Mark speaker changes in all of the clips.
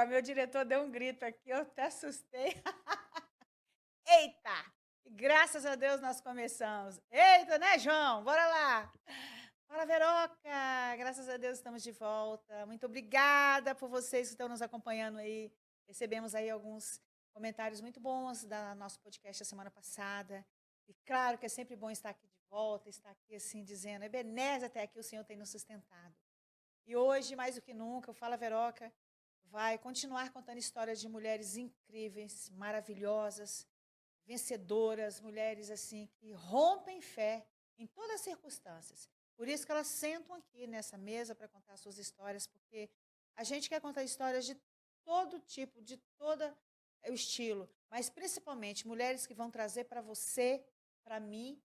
Speaker 1: ó, meu diretor deu um grito aqui, eu até assustei. Eita! E graças a Deus nós começamos. Eita, né, João? Bora lá! Fala, Veroca! Graças a Deus estamos de volta. Muito obrigada por vocês que estão nos acompanhando aí. Recebemos aí alguns comentários muito bons da nosso podcast a semana passada. E claro que é sempre bom estar aqui de volta, estar aqui assim dizendo, Ebenezer, até aqui o Senhor tem nos sustentado. E hoje, mais do que nunca, o Fala Veroca vai continuar contando histórias de mulheres incríveis, maravilhosas, vencedoras, mulheres assim que rompem fé em todas as circunstâncias. Por isso que elas sentam aqui nessa mesa para contar suas histórias, porque a gente quer contar histórias de todo tipo, de todo o estilo, mas principalmente mulheres que vão trazer para você, para mim,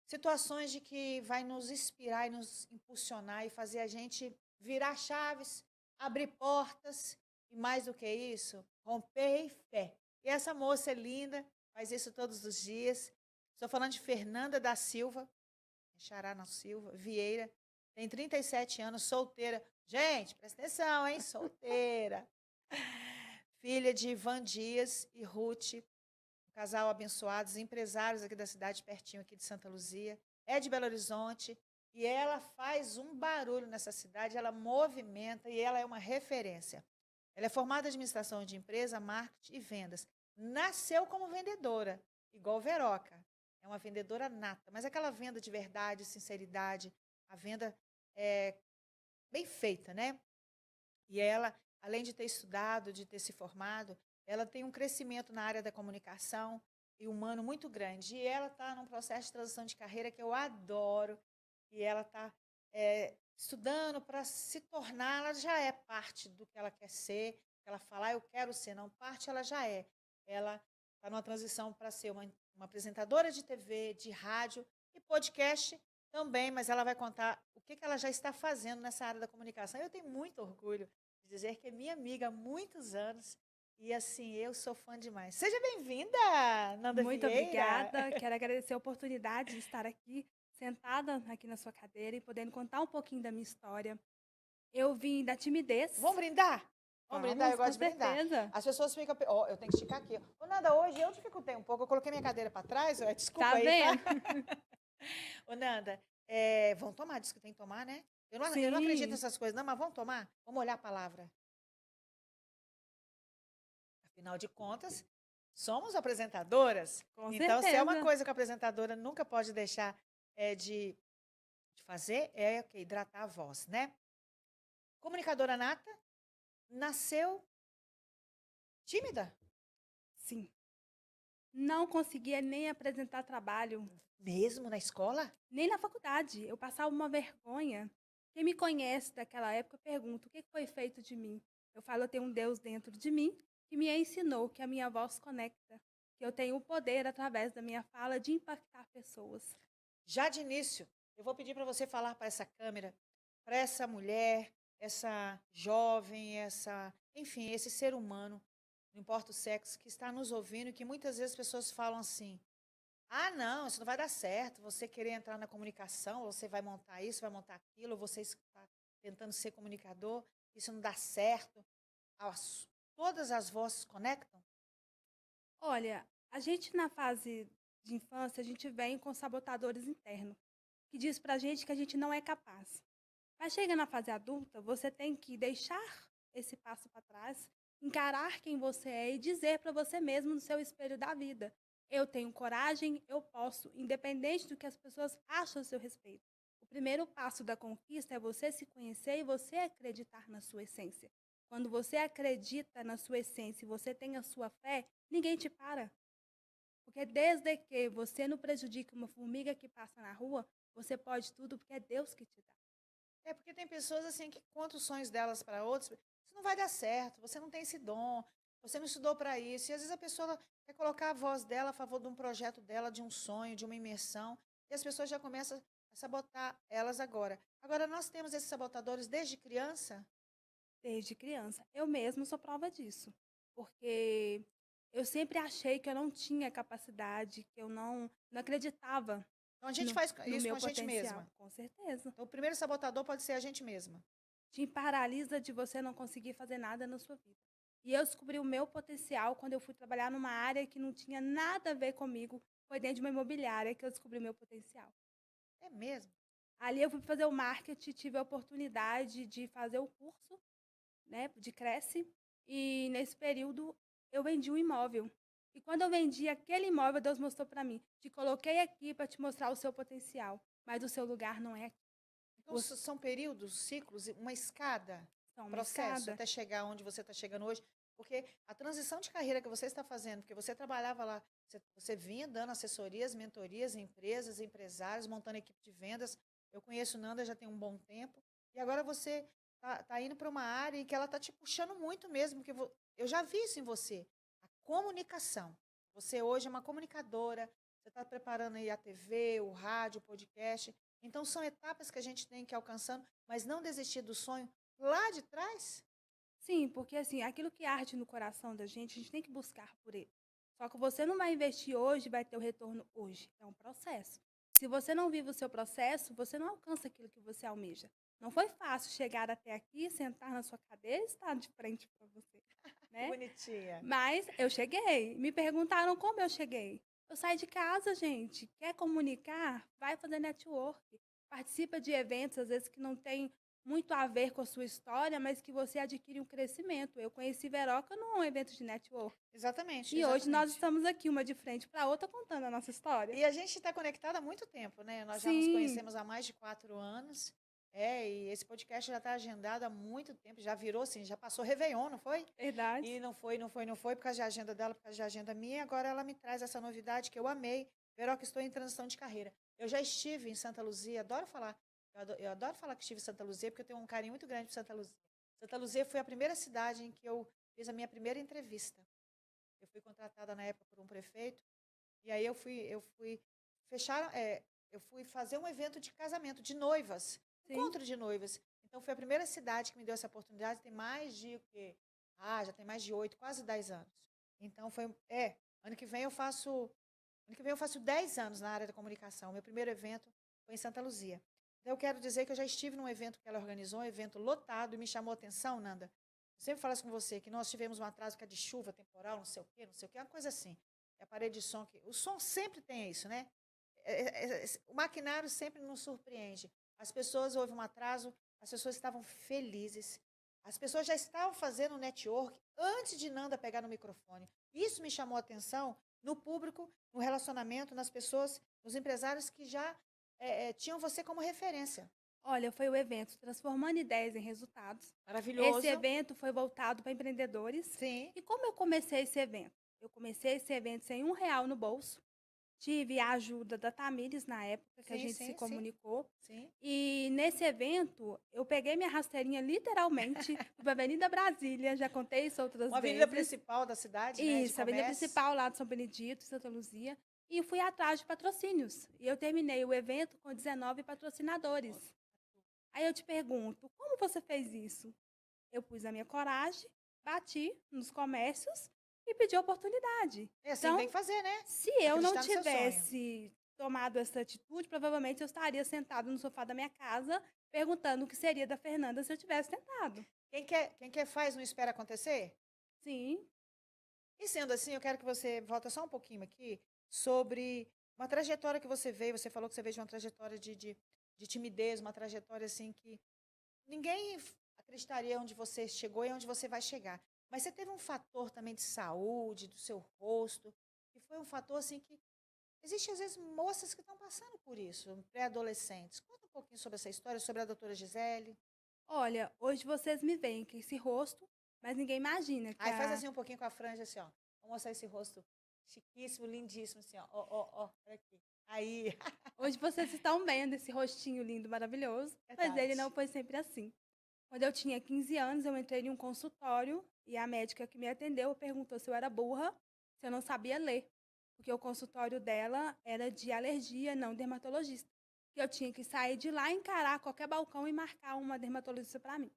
Speaker 1: situações de que vai nos inspirar e nos impulsionar e fazer a gente virar chaves, abrir portas e mais do que isso, romper em fé. E essa moça é linda, faz isso todos os dias. Estou falando de Fernanda da Silva, Chará Silva, Vieira, tem 37 anos, solteira. Gente, presta atenção, hein? Solteira. Filha de Ivan Dias e Ruth, um casal abençoados, empresários aqui da cidade, pertinho aqui de Santa Luzia. É de Belo Horizonte e ela faz um barulho nessa cidade, ela movimenta e ela é uma referência. Ela é formada em administração de empresa, marketing e vendas. Nasceu como vendedora, igual Veroca. É uma vendedora nata, mas aquela venda de verdade, sinceridade, a venda bem feita, né? E ela, além de ter estudado, de ter se formado, ela tem um crescimento na área da comunicação e humano muito grande. E ela está num processo de transição de carreira que eu adoro. E ela está estudando para se tornar, ela já é parte do que ela quer ser. Ela fala, eu quero ser, não parte, ela já é. Ela está numa transição para ser uma apresentadora de TV, de rádio e podcast também, mas ela vai contar o que ela já está fazendo nessa área da comunicação. Eu tenho muito orgulho de dizer que é minha amiga há muitos anos e, assim, eu sou fã demais. Seja bem-vinda, Nanda
Speaker 2: Muito
Speaker 1: Vieira.
Speaker 2: obrigada. Quero agradecer a oportunidade de estar aqui, sentada aqui na sua cadeira e podendo contar um pouquinho da minha história. Eu vim da timidez.
Speaker 1: Vamos brindar? Vamos brindar, eu
Speaker 2: Vamos, com
Speaker 1: gosto de brindar.
Speaker 2: certeza.
Speaker 1: As pessoas ficam... Ó, eu tenho que esticar aqui. Ô, Nanda, hoje eu dificultei um pouco, eu coloquei minha cadeira para trás, desculpa
Speaker 2: Tá
Speaker 1: aí, tá?
Speaker 2: vendo?
Speaker 1: Ô, Nanda, vamos tomar, diz que tem que tomar, né? Eu não acredito
Speaker 2: Sim,
Speaker 1: nessas coisas, não, mas vamos tomar? Vamos olhar a palavra. Afinal de contas, somos apresentadoras.
Speaker 2: com
Speaker 1: Então, se é uma
Speaker 2: certeza.
Speaker 1: coisa que a apresentadora nunca pode deixar de fazer, é hidratar a voz, né? Comunicadora nata, nasceu tímida,
Speaker 2: Sim. Não conseguia nem apresentar trabalho,
Speaker 1: mesmo na escola?
Speaker 2: nem na faculdade. Eu passava uma vergonha. Quem me conhece daquela época pergunta o que foi feito de mim. Eu falo, eu tenho um Deus dentro de mim que me ensinou que a minha voz conecta, que eu tenho o poder, através da minha fala, de impactar pessoas.
Speaker 1: Já de início, eu vou pedir para você falar para essa câmera, para essa mulher, essa jovem, enfim, esse ser humano, não importa o sexo, que está nos ouvindo, que muitas vezes as pessoas falam assim: ah, não, isso não vai dar certo. Você querer entrar na comunicação, você vai montar isso, vai montar aquilo, você está tentando ser comunicador, isso não dá certo. Todas as vozes conectam?
Speaker 2: Olha, a gente na fase de infância, a gente vem com sabotadores internos, que diz pra gente que a gente não é capaz. Mas chega na fase adulta, você tem que deixar esse passo para trás, encarar quem você é e dizer para você mesmo no seu espelho da vida: eu tenho coragem, eu posso, independente do que as pessoas acham a seu respeito. O primeiro passo da conquista é você se conhecer e você acreditar na sua essência. Quando você acredita na sua essência e você tem a sua fé, ninguém te para. Porque desde que você não prejudique uma formiga que passa na rua, você pode tudo porque é Deus que te dá.
Speaker 1: É porque tem pessoas assim que contam os sonhos delas para outros, isso não vai dar certo, você não tem esse dom, você não estudou para isso. E às vezes a pessoa quer colocar a voz dela a favor de um projeto dela, de um sonho, de uma imersão, e as pessoas já começam a sabotar elas agora. Agora, nós temos esses sabotadores desde criança.
Speaker 2: Desde criança. Eu mesma sou prova disso, porque eu sempre achei que eu não tinha capacidade, que eu não acreditava
Speaker 1: Então a gente
Speaker 2: no
Speaker 1: faz
Speaker 2: no
Speaker 1: isso com
Speaker 2: meu
Speaker 1: a gente
Speaker 2: potencial.
Speaker 1: mesma.
Speaker 2: Com certeza.
Speaker 1: Então o primeiro sabotador pode ser a gente mesma.
Speaker 2: te paralisa de você não conseguir fazer nada na sua vida. E eu descobri o meu potencial quando eu fui trabalhar numa área que não tinha nada a ver comigo. Foi dentro de uma imobiliária que eu descobri o meu potencial.
Speaker 1: É mesmo?
Speaker 2: Ali eu fui fazer o marketing, tive a oportunidade de fazer o curso, né, de Cresce, e nesse período eu vendi um imóvel. E quando eu vendi aquele imóvel, Deus mostrou para mim: te coloquei aqui para te mostrar o seu potencial, mas o seu lugar não é aqui.
Speaker 1: Então,
Speaker 2: Você
Speaker 1: são períodos, ciclos, uma escada,
Speaker 2: é uma
Speaker 1: processo,
Speaker 2: escada.
Speaker 1: até chegar onde você está chegando hoje. Porque a transição de carreira que você está fazendo, porque você trabalhava lá, você vinha dando assessorias, mentorias em empresas, empresários, montando equipe de vendas. Eu conheço Nanda já tem um bom tempo. E agora você está indo para uma área em que ela está te puxando muito mesmo. Que eu já vi isso em você. A comunicação. Você hoje é uma comunicadora, você está preparando aí a TV, o rádio, o podcast. Então, são etapas que a gente tem que ir alcançando, mas não desistir do sonho lá de trás.
Speaker 2: Sim, porque assim, aquilo que arde no coração da gente, a gente tem que buscar por ele. Só que você não vai investir hoje e vai ter o retorno hoje. É um processo. Se você não vive o seu processo, você não alcança aquilo que você almeja. Não foi fácil chegar até aqui, sentar na sua cadeira e estar de frente para você,
Speaker 1: Que
Speaker 2: né?
Speaker 1: bonitinha.
Speaker 2: Mas eu cheguei. Me perguntaram como eu cheguei. Eu saí de casa, gente. Quer comunicar? Vai fazer network. Participa de eventos, às vezes que não tem muito a ver com a sua história, mas que você adquire um crescimento. Eu conheci Veroca num evento de network.
Speaker 1: Exatamente,
Speaker 2: E hoje nós
Speaker 1: exatamente.
Speaker 2: estamos aqui, uma de frente para a outra, contando a nossa história.
Speaker 1: E a gente está conectada há muito tempo, né? Nós já nos
Speaker 2: Sim,
Speaker 1: conhecemos há mais de 4 anos. E esse podcast já está agendado há muito tempo, já virou assim, já passou Réveillon, não foi?
Speaker 2: verdade.
Speaker 1: E não foi por causa da agenda dela, por causa da agenda minha. Agora ela me traz essa novidade que eu amei. Veroca, estou em transição de carreira. Eu já estive em Santa Luzia, adoro falar. Eu adoro falar que estive em Santa Luzia, porque eu tenho um carinho muito grande por Santa Luzia. Santa Luzia foi a primeira cidade em que eu fiz a minha primeira entrevista. Eu fui contratada na época por um prefeito, e aí eu fui fechar, eu fui fazer um evento de casamento, de noivas,
Speaker 2: Sim.
Speaker 1: encontro de noivas. Então foi a primeira cidade que me deu essa oportunidade, tem mais de o quê? Já tem mais de 8, quase 10 anos. Então ano que vem eu faço, ano que vem eu faço 10 anos na área da comunicação. Meu primeiro evento foi em Santa Luzia. Então eu quero dizer que eu já estive num evento que ela organizou, um evento lotado, e me chamou a atenção, Nanda. Eu sempre falo isso com você, que nós tivemos um atraso que é de chuva, temporal, não sei o quê, uma coisa assim. É a parede de som, o som sempre tem isso, né? O maquinário sempre nos surpreende. As pessoas, houve um atraso, as pessoas estavam felizes. As pessoas já estavam fazendo network antes de Nanda pegar no microfone. Isso me chamou a atenção no público, no relacionamento, nas pessoas, nos empresários que já tinham você como referência.
Speaker 2: Olha, foi o evento Transformando Ideias em Resultados. Esse
Speaker 1: Maravilhoso.
Speaker 2: evento foi voltado para empreendedores.
Speaker 1: Sim,
Speaker 2: E como eu comecei esse evento? Eu comecei esse evento sem R$ 1 no bolso. Tive a ajuda da Tamires na época que a
Speaker 1: sim,
Speaker 2: gente se
Speaker 1: sim, sim,
Speaker 2: comunicou.
Speaker 1: sim.
Speaker 2: E nesse evento, eu peguei minha rasteirinha literalmente para a Avenida Brasília, já contei isso outras
Speaker 1: Uma avenida
Speaker 2: vezes.
Speaker 1: principal da cidade, né, de
Speaker 2: Isso, a avenida
Speaker 1: comércio.
Speaker 2: principal lá de São Benedito, Santa Luzia. E fui atrás de patrocínios. E eu terminei o evento com 19 patrocinadores. Aí eu te pergunto, como você fez isso? Eu pus a minha coragem, bati nos comércios e pedi oportunidade.
Speaker 1: É assim que tem
Speaker 2: Então,
Speaker 1: que fazer, né?
Speaker 2: se eu não
Speaker 1: Acreditar no seu sonho.
Speaker 2: tivesse tomado essa atitude, provavelmente eu estaria sentado no sofá da minha casa perguntando o que seria da Fernanda se eu tivesse tentado.
Speaker 1: Quem quer faz, não espera acontecer?
Speaker 2: Sim,
Speaker 1: E sendo assim, eu quero que você volte só um pouquinho aqui sobre uma trajetória que você veio. Você falou que você veio de uma trajetória de timidez, uma trajetória assim que ninguém acreditaria onde você chegou e onde você vai chegar. Mas você teve um fator também de saúde, do seu rosto, que foi um fator assim que existe às vezes moças que estão passando por isso, pré-adolescentes. Conta um pouquinho sobre essa história, sobre a doutora Gisele.
Speaker 2: olha, hoje vocês me veem com esse rosto, mas ninguém imagina que
Speaker 1: Aí faz assim um pouquinho com a franja, assim, ó. Vou mostrar esse rosto chiquíssimo, lindíssimo, assim, ó. Ó, ó, ó, olha aqui. Aí,
Speaker 2: hoje vocês estão vendo esse rostinho lindo, maravilhoso, mas ele não
Speaker 1: verdade.
Speaker 2: foi sempre assim. Quando eu tinha 15 anos, eu entrei em um consultório e a médica que me atendeu perguntou se eu era burra, se eu não sabia ler, porque o consultório dela era de alergia, não dermatologista. Que eu tinha que sair de lá, encarar qualquer balcão e marcar uma dermatologista para mim.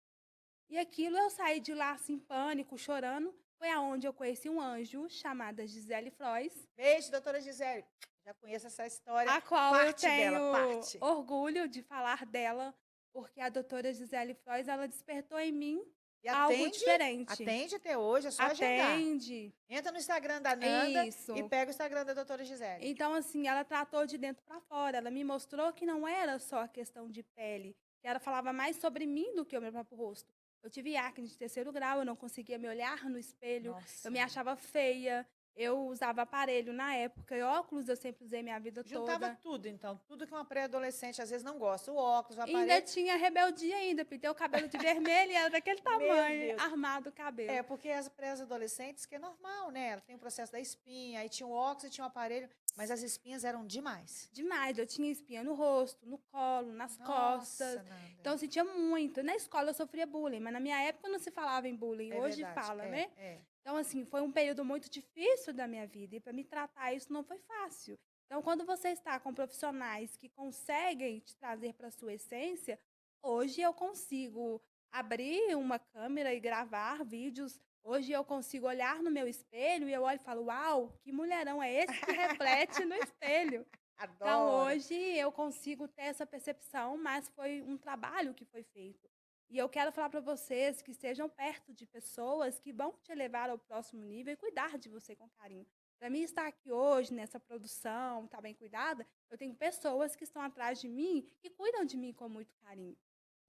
Speaker 2: E aquilo eu saí de lá assim, em pânico, chorando. Foi aonde eu conheci um anjo chamada Gisele Frois,
Speaker 1: Beijo, doutora Gisele. Já conheço essa história.
Speaker 2: a qual eu
Speaker 1: Parte
Speaker 2: tenho
Speaker 1: dela, parte.
Speaker 2: orgulho de falar dela porque a doutora Gisele Frois, ela despertou em mim
Speaker 1: E
Speaker 2: algo
Speaker 1: atende,
Speaker 2: diferente.
Speaker 1: atende até hoje, é só agendar.
Speaker 2: Atende.
Speaker 1: Entra no Instagram da Nanda e
Speaker 2: Isso.
Speaker 1: pega o Instagram da doutora Gisele.
Speaker 2: Então, assim, ela tratou de dentro para fora. Ela me mostrou que não era só a questão de pele, que ela falava mais sobre mim do que o meu próprio rosto. Eu tive acne de 3º grau, eu não conseguia me olhar no espelho,
Speaker 1: Nossa.
Speaker 2: eu me achava feia, eu usava aparelho na época, e óculos eu sempre usei minha vida
Speaker 1: Juntava
Speaker 2: toda.
Speaker 1: tudo, então. Tudo que uma pré-adolescente às vezes não gosta. O óculos, o
Speaker 2: E ainda
Speaker 1: aparelho.
Speaker 2: tinha rebeldia ainda, pintei o cabelo de vermelho e era daquele
Speaker 1: Meu
Speaker 2: tamanho,
Speaker 1: Deus.
Speaker 2: armado o cabelo.
Speaker 1: É, porque as pré-adolescentes, que é normal, né? Ela tem o processo da espinha, aí tinha o óculos e tinha o aparelho, mas as espinhas eram demais.
Speaker 2: Demais, eu tinha espinha no rosto, no colo, nas
Speaker 1: Nossa,
Speaker 2: costas.
Speaker 1: Nanda.
Speaker 2: Então, eu sentia muito. Na escola eu sofria bullying, mas na minha época não se falava em bullying.
Speaker 1: É
Speaker 2: Hoje
Speaker 1: verdade.
Speaker 2: fala, né?
Speaker 1: É.
Speaker 2: Então, assim, foi um período muito difícil da minha vida. E para me tratar isso não foi fácil. Então, quando você está com profissionais que conseguem te trazer para a sua essência, hoje eu consigo abrir uma câmera e gravar vídeos. Hoje eu consigo olhar no meu espelho e eu olho e falo, uau, que mulherão é esse que reflete no espelho? Então,
Speaker 1: Adoro.
Speaker 2: hoje eu consigo ter essa percepção, mas foi um trabalho que foi feito. E eu quero falar para vocês que estejam perto de pessoas que vão te levar ao próximo nível e cuidar de você com carinho. Para mim estar aqui hoje nessa produção, estar bem cuidada, eu tenho pessoas que estão atrás de mim e cuidam de mim com muito carinho.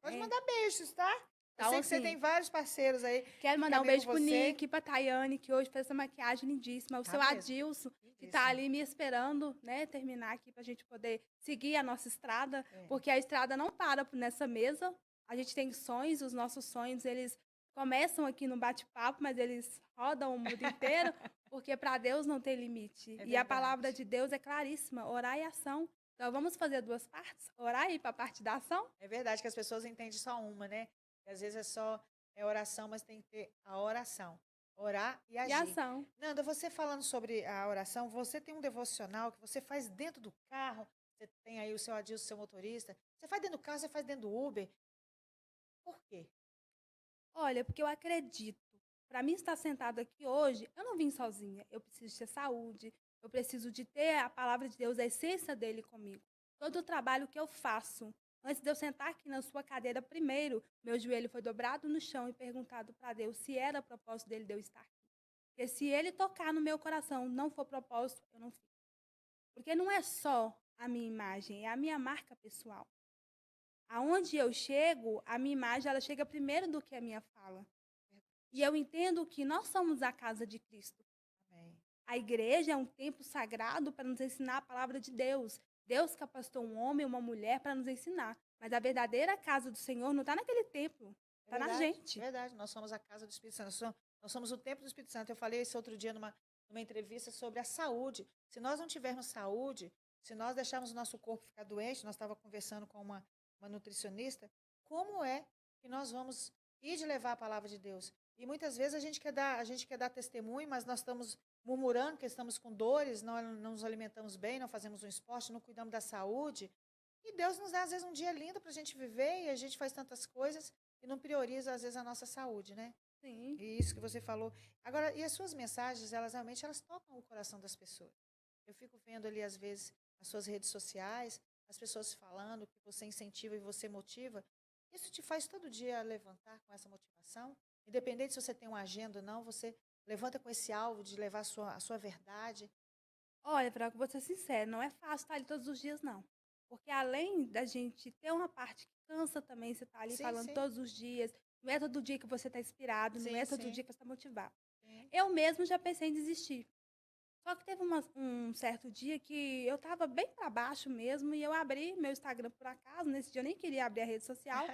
Speaker 1: Pode
Speaker 2: É.
Speaker 1: mandar beijos, tá? Eu
Speaker 2: Então,
Speaker 1: sei que você
Speaker 2: assim,
Speaker 1: tem vários parceiros aí.
Speaker 2: quero
Speaker 1: que
Speaker 2: mandar um
Speaker 1: caminham
Speaker 2: beijo
Speaker 1: com
Speaker 2: pro
Speaker 1: você.
Speaker 2: Nick, pra Tayane, que hoje fez essa maquiagem lindíssima. O
Speaker 1: Tá
Speaker 2: seu
Speaker 1: mesmo.
Speaker 2: Adilson, que
Speaker 1: Lindíssimo.
Speaker 2: tá ali me esperando, né, terminar aqui pra gente poder seguir a nossa estrada,
Speaker 1: É.
Speaker 2: porque a estrada não para nessa mesa. A gente tem sonhos, os nossos sonhos, eles começam aqui no bate-papo, mas eles rodam o mundo inteiro, porque para Deus não tem limite.
Speaker 1: É
Speaker 2: E a
Speaker 1: verdade.
Speaker 2: palavra de Deus é claríssima, orar e ação. Então vamos fazer 2 partes, orar e ir para a parte da ação?
Speaker 1: É verdade que as pessoas entendem só uma, né? E às vezes é só oração, mas tem que ter a oração. Orar e
Speaker 2: E
Speaker 1: agir.
Speaker 2: ação.
Speaker 1: Nanda, você falando sobre a oração, você tem um devocional que você faz dentro do carro. Você tem aí o seu Adilson, seu motorista. Você faz dentro do carro, você faz dentro do Uber. Por quê?
Speaker 2: Olha, porque eu acredito. Para mim estar sentado aqui hoje, eu não vim sozinha. Eu preciso ter saúde, eu preciso de ter a palavra de Deus, a essência dele comigo. Todo o trabalho que eu faço, antes de eu sentar aqui na sua cadeira, primeiro, meu joelho foi dobrado no chão e perguntado para Deus se era propósito dele de eu estar aqui. Porque se ele tocar no meu coração, não for propósito, eu não fico. Porque não é só a minha imagem, é a minha marca pessoal. Aonde eu chego, a minha imagem ela chega primeiro do que a minha fala. E eu entendo que nós somos a casa de Cristo.
Speaker 1: Amém.
Speaker 2: A igreja é um templo sagrado para nos ensinar a palavra de Deus. Deus capacitou um homem e uma mulher para nos ensinar. Mas a verdadeira casa do Senhor não está naquele templo, está na gente.
Speaker 1: É verdade, nós somos a casa do Espírito Santo. Nós somos o templo do Espírito Santo. Eu falei isso outro dia numa entrevista sobre a saúde. Se nós não tivermos saúde, se nós deixarmos o nosso corpo ficar doente, nós estávamos conversando com uma nutricionista, como é que nós vamos ir de levar a palavra de Deus? E muitas vezes a gente quer dar testemunho, mas nós estamos murmurando que estamos com dores, não nos alimentamos bem, não fazemos um esporte, não cuidamos da saúde. E Deus nos dá, às vezes, um dia lindo para a gente viver e a gente faz tantas coisas e não prioriza, às vezes, a nossa saúde, né?
Speaker 2: Sim.
Speaker 1: E isso que você falou. Agora, e as suas mensagens, elas realmente elas tocam o coração das pessoas. Eu fico vendo ali, às vezes, nas suas redes sociais, as pessoas falando que você incentiva e você motiva. Isso te faz todo dia levantar com essa motivação? Independente se você tem uma agenda ou não, você levanta com esse alvo de levar a sua verdade.
Speaker 2: Olha, para vou ser sincera, não é fácil estar ali todos os dias, não. Porque além da gente ter uma parte que cansa também, você estar ali
Speaker 1: Sim,
Speaker 2: falando
Speaker 1: sim.
Speaker 2: todos os dias, não é todo dia que você está inspirado, não
Speaker 1: Sim,
Speaker 2: é todo
Speaker 1: sim.
Speaker 2: dia que você está motivado.
Speaker 1: Sim.
Speaker 2: Eu mesmo já pensei em desistir. Só que teve um certo dia que eu estava bem para baixo mesmo e eu abri meu Instagram por acaso. Nesse dia eu nem queria abrir a rede social.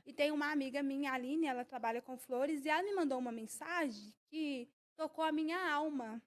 Speaker 2: E tem uma amiga minha, a Aline, ela trabalha com flores, e ela me mandou uma mensagem que tocou a minha alma.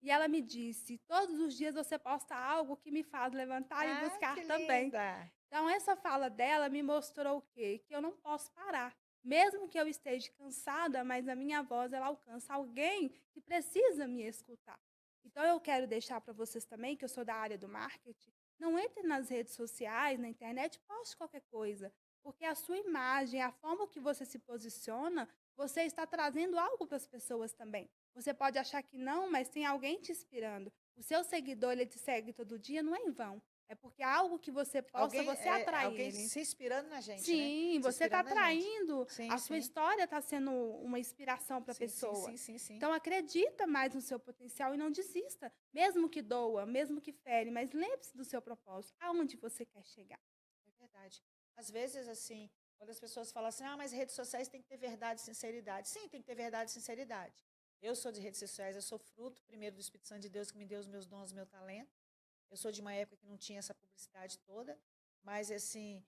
Speaker 2: E ela me disse: todos os dias você posta algo que me faz levantar e buscar
Speaker 1: que
Speaker 2: também.
Speaker 1: linda.
Speaker 2: Então, essa fala dela me mostrou o quê? Que eu não posso parar. Mesmo que eu esteja cansada, mas a minha voz ela alcança alguém que precisa me escutar. Então, eu quero deixar para vocês também, que eu sou da área do marketing, não entre nas redes sociais, na internet, poste qualquer coisa. Porque a sua imagem, a forma que você se posiciona, você está trazendo algo para as pessoas também. Você pode achar que não, mas tem alguém te inspirando. O seu seguidor, ele te segue todo dia, não é em vão. É porque algo que você posta, você atrai
Speaker 1: Alguém
Speaker 2: ele.
Speaker 1: se inspirando na gente, né?
Speaker 2: Sim,
Speaker 1: Se
Speaker 2: você está
Speaker 1: inspirando na gente.
Speaker 2: atraindo,
Speaker 1: Sim,
Speaker 2: a sua
Speaker 1: sim.
Speaker 2: história está sendo uma inspiração para a
Speaker 1: Sim, sim,
Speaker 2: pessoa.
Speaker 1: sim, sim, sim.
Speaker 2: Então, acredita mais no seu potencial e não desista. Mesmo que doa, mesmo que fere, mas lembre-se do seu propósito. Aonde você quer chegar?
Speaker 1: É verdade. Às vezes, assim, quando as pessoas falam assim, mas redes sociais tem que ter verdade e sinceridade. Sim, tem que ter verdade e sinceridade. Eu sou de redes sociais, eu sou fruto, primeiro, do Espírito Santo de Deus, que me deu os meus dons, meu talento. Eu sou de uma época que não tinha essa publicidade toda, mas, assim,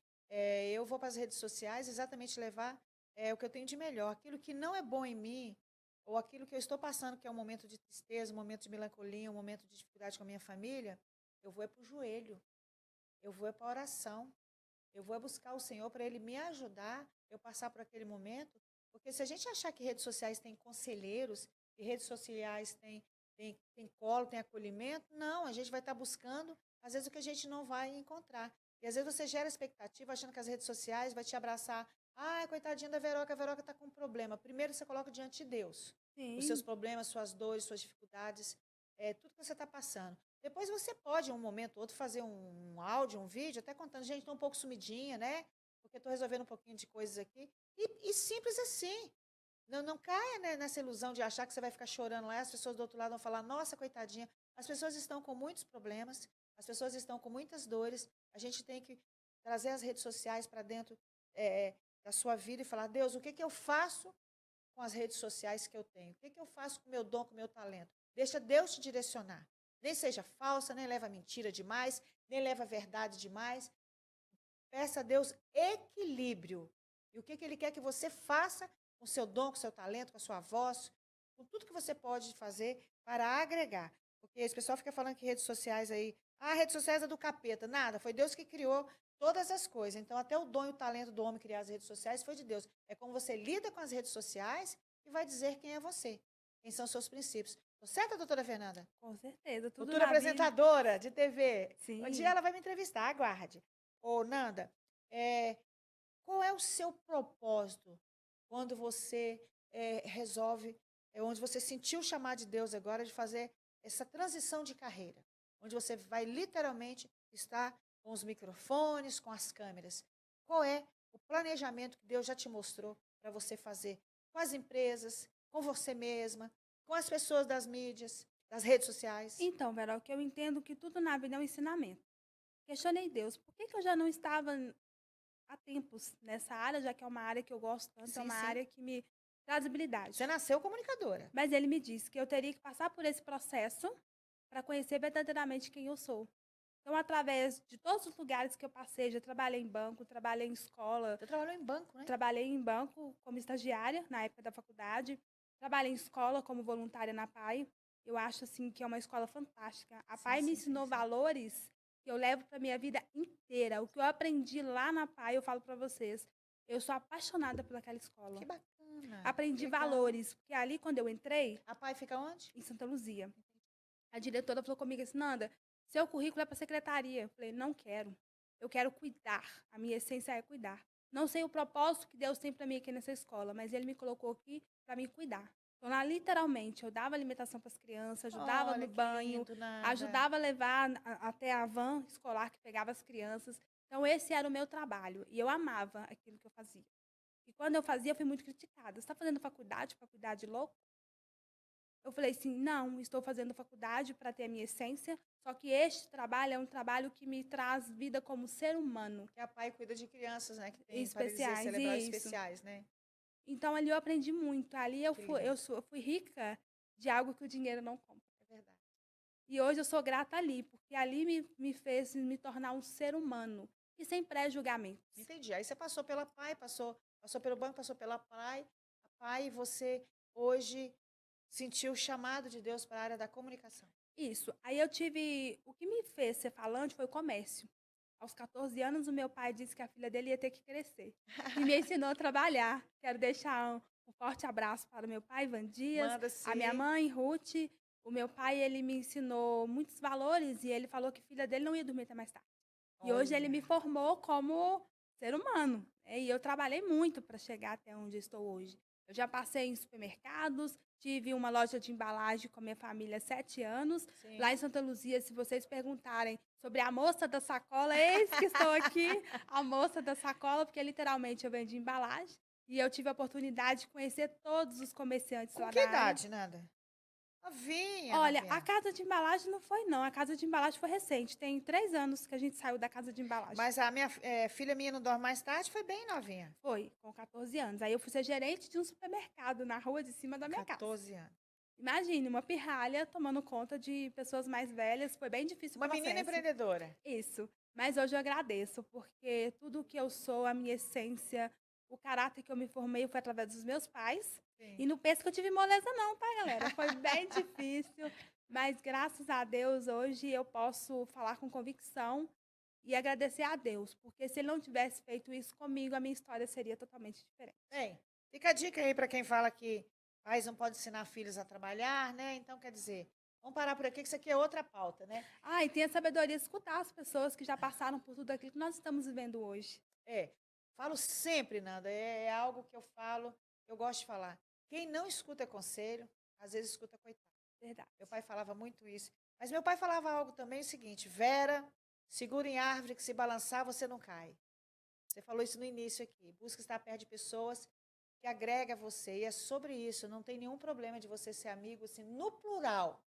Speaker 1: eu vou para as redes sociais exatamente levar o que eu tenho de melhor. Aquilo que não é bom em mim, ou aquilo que eu estou passando, que é um momento de tristeza, um momento de melancolia, um momento de dificuldade com a minha família, eu vou para o joelho, eu vou para a oração. Eu vou buscar o Senhor para Ele me ajudar, eu passar por aquele momento, porque se a gente achar que redes sociais têm conselheiros, que redes sociais têm colo, têm acolhimento, não, a gente vai estar buscando, às vezes, o que a gente não vai encontrar. E às vezes você gera expectativa achando que as redes sociais vai te abraçar. Ah, coitadinha da Veroca, a Veroca está com um problema. Primeiro você coloca diante de Deus os seus
Speaker 2: Sim,
Speaker 1: problemas, suas dores, suas dificuldades, tudo que você está passando. Depois você pode, em um momento ou outro, fazer um áudio, um vídeo, até contando, gente, estou um pouco sumidinha, né? Porque estou resolvendo um pouquinho de coisas aqui. E simples assim. Não, não caia, né, nessa ilusão de achar que você vai ficar chorando lá e as pessoas do outro lado vão falar, nossa, coitadinha. As pessoas estão com muitos problemas, as pessoas estão com muitas dores. A gente tem que trazer as redes sociais para dentro da sua vida e falar, Deus, o que, que eu faço com as redes sociais que eu tenho? O que, que eu faço com o meu dom, com o meu talento? Deixa Deus te direcionar. Nem seja falsa, nem leva mentira demais, nem leva verdade demais. Peça a Deus equilíbrio. E o que, que Ele quer que você faça com o seu dom, com o seu talento, com a sua voz, com tudo que você pode fazer para agregar. Porque esse pessoal fica falando que redes sociais aí, redes sociais é do capeta. Nada, foi Deus que criou todas as coisas. Então, até o dom e o talento do homem criar as redes sociais foi de Deus. É como você lida com as redes sociais que vai dizer quem é você, quem são os seus princípios. Tô certa, doutora Fernanda?
Speaker 2: com certeza. Tudo
Speaker 1: Futura
Speaker 2: na vida.
Speaker 1: apresentadora de TV. Um dia
Speaker 2: Sim.
Speaker 1: ela vai me entrevistar, aguarde. Ô, Nanda, é, qual é o seu propósito quando você resolve, onde você sentiu o chamado de Deus agora de fazer essa transição de carreira? Onde você vai literalmente estar com os microfones, com as câmeras. Qual é o planejamento que Deus já te mostrou para você fazer com as empresas, com você mesma, com as pessoas das mídias, das redes sociais?
Speaker 2: Então, Veró, que eu entendo que tudo na vida é um ensinamento. Questionei Deus, por que eu já não estava há tempos nessa área, já que é uma área que eu gosto tanto, é
Speaker 1: Sim,
Speaker 2: uma
Speaker 1: sim.
Speaker 2: área que me traz habilidade.
Speaker 1: Você nasceu comunicadora.
Speaker 2: Mas ele me disse que eu teria que passar por esse processo para conhecer verdadeiramente quem eu sou. Então, através de todos os lugares que eu passei, já trabalhei em banco, trabalhei em escola,
Speaker 1: Você trabalhou em banco, né?
Speaker 2: trabalhei em banco como estagiária na época da faculdade, trabalhei em escola como voluntária na PAI. Eu acho assim que é uma escola fantástica. A
Speaker 1: Sim,
Speaker 2: PAI me
Speaker 1: sim, sim,
Speaker 2: ensinou
Speaker 1: sim.
Speaker 2: valores que eu levo para minha vida inteira. O que eu aprendi lá na PAI, eu falo para vocês. Eu sou apaixonada por aquela escola.
Speaker 1: Que bacana. Que
Speaker 2: Aprendi
Speaker 1: legal.
Speaker 2: valores, porque ali quando eu entrei,
Speaker 1: A Pai fica onde?
Speaker 2: em Santa Luzia, a diretora falou comigo assim, Nanda, seu currículo é para secretaria. Eu falei, não quero. Eu quero cuidar. A minha essência é cuidar. Não sei o propósito que Deus tem para mim aqui nessa escola, mas Ele me colocou aqui para me cuidar. Então, lá, literalmente, eu dava alimentação para as crianças, ajudava
Speaker 1: Olha
Speaker 2: no
Speaker 1: que
Speaker 2: banho,
Speaker 1: lindo, Nanda.
Speaker 2: ajudava a levar até a van escolar que pegava as crianças. Então, esse era o meu trabalho. E eu amava aquilo que eu fazia. E quando eu fazia, eu fui muito criticada. Você está fazendo faculdade louco? Eu falei assim: não, estou fazendo faculdade para ter a minha essência, só que este trabalho é um trabalho que me traz vida como ser humano,
Speaker 1: Que a Pai cuida de crianças, né? Que tem paralisia
Speaker 2: especiais,
Speaker 1: cerebral
Speaker 2: isso.
Speaker 1: especiais, né?
Speaker 2: Então ali eu aprendi muito. Ali
Speaker 1: Que lindo.
Speaker 2: eu fui rica de algo que o dinheiro não compra.
Speaker 1: É verdade.
Speaker 2: E hoje eu sou grata ali, porque ali me fez me tornar um ser humano e sem pré-julgamentos.
Speaker 1: Entendi. Aí você passou pela Pai, passou pelo banco, passou pela Pai. A Pai, você hoje sentiu o chamado de Deus para a área da comunicação.
Speaker 2: Isso. Aí eu tive. O que me fez ser falante foi o comércio. Aos 14 anos, o meu pai disse que a filha dele ia ter que crescer. E me ensinou a trabalhar. Quero deixar um forte abraço para o meu pai, Ivan Dias,
Speaker 1: Manda
Speaker 2: a minha
Speaker 1: sim.
Speaker 2: mãe, Ruth. O meu pai, ele me ensinou muitos valores e ele falou que a filha dele não ia dormir até mais tarde. E hoje ele me
Speaker 1: Olha.
Speaker 2: formou como ser humano, né? E eu trabalhei muito para chegar até onde eu estou hoje. Eu já passei em supermercados, tive uma loja de embalagem com a minha família há 7 anos. Lá em
Speaker 1: Sim.
Speaker 2: Santa Luzia, se vocês perguntarem sobre a moça da sacola, eis que estou aqui, a moça da sacola, porque literalmente eu vendi embalagem. E eu tive a oportunidade de conhecer todos os comerciantes
Speaker 1: Com
Speaker 2: lá
Speaker 1: que
Speaker 2: da área.
Speaker 1: idade, Nanda? Novinha,
Speaker 2: Olha, a
Speaker 1: novinha.
Speaker 2: casa de embalagem não foi, não. A casa de embalagem foi recente. Tem 3 anos que a gente saiu da casa de embalagem.
Speaker 1: Mas a filha minha não dorme mais tarde, foi bem novinha.
Speaker 2: Foi, com 14 anos. Aí eu fui ser gerente de um supermercado na rua de cima da minha casa.
Speaker 1: 14 anos.
Speaker 2: Imagine, uma pirralha tomando conta de pessoas mais velhas. Foi bem difícil o
Speaker 1: Uma menina
Speaker 2: processo.
Speaker 1: empreendedora.
Speaker 2: Isso. Mas hoje eu agradeço, porque tudo que eu sou, a minha essência, o caráter que eu me formei foi através dos meus pais.
Speaker 1: Sim.
Speaker 2: E não penso que eu tive moleza não, tá, galera? Foi bem difícil, mas graças a Deus hoje eu posso falar com convicção e agradecer a Deus, porque se ele não tivesse feito isso comigo, a minha história seria totalmente diferente.
Speaker 1: Bem, fica a dica aí para quem fala que pais não podem ensinar filhos a trabalhar, né? Então, quer dizer, vamos parar por aqui, que isso aqui é outra pauta, né?
Speaker 2: Ah, e tem a sabedoria de escutar as pessoas que já passaram por tudo aquilo que nós estamos vivendo hoje.
Speaker 1: É, falo sempre, Nanda, é algo que eu falo, eu gosto de falar. Quem não escuta conselho, às vezes escuta coitado.
Speaker 2: Verdade.
Speaker 1: Meu pai falava muito isso. Mas meu pai falava algo também o seguinte: Vera, segura em árvore que se balançar você não cai. Você falou isso no início aqui. Busca estar perto de pessoas que agrega você. E é sobre isso. Não tem nenhum problema de você ser amigo, assim, no plural.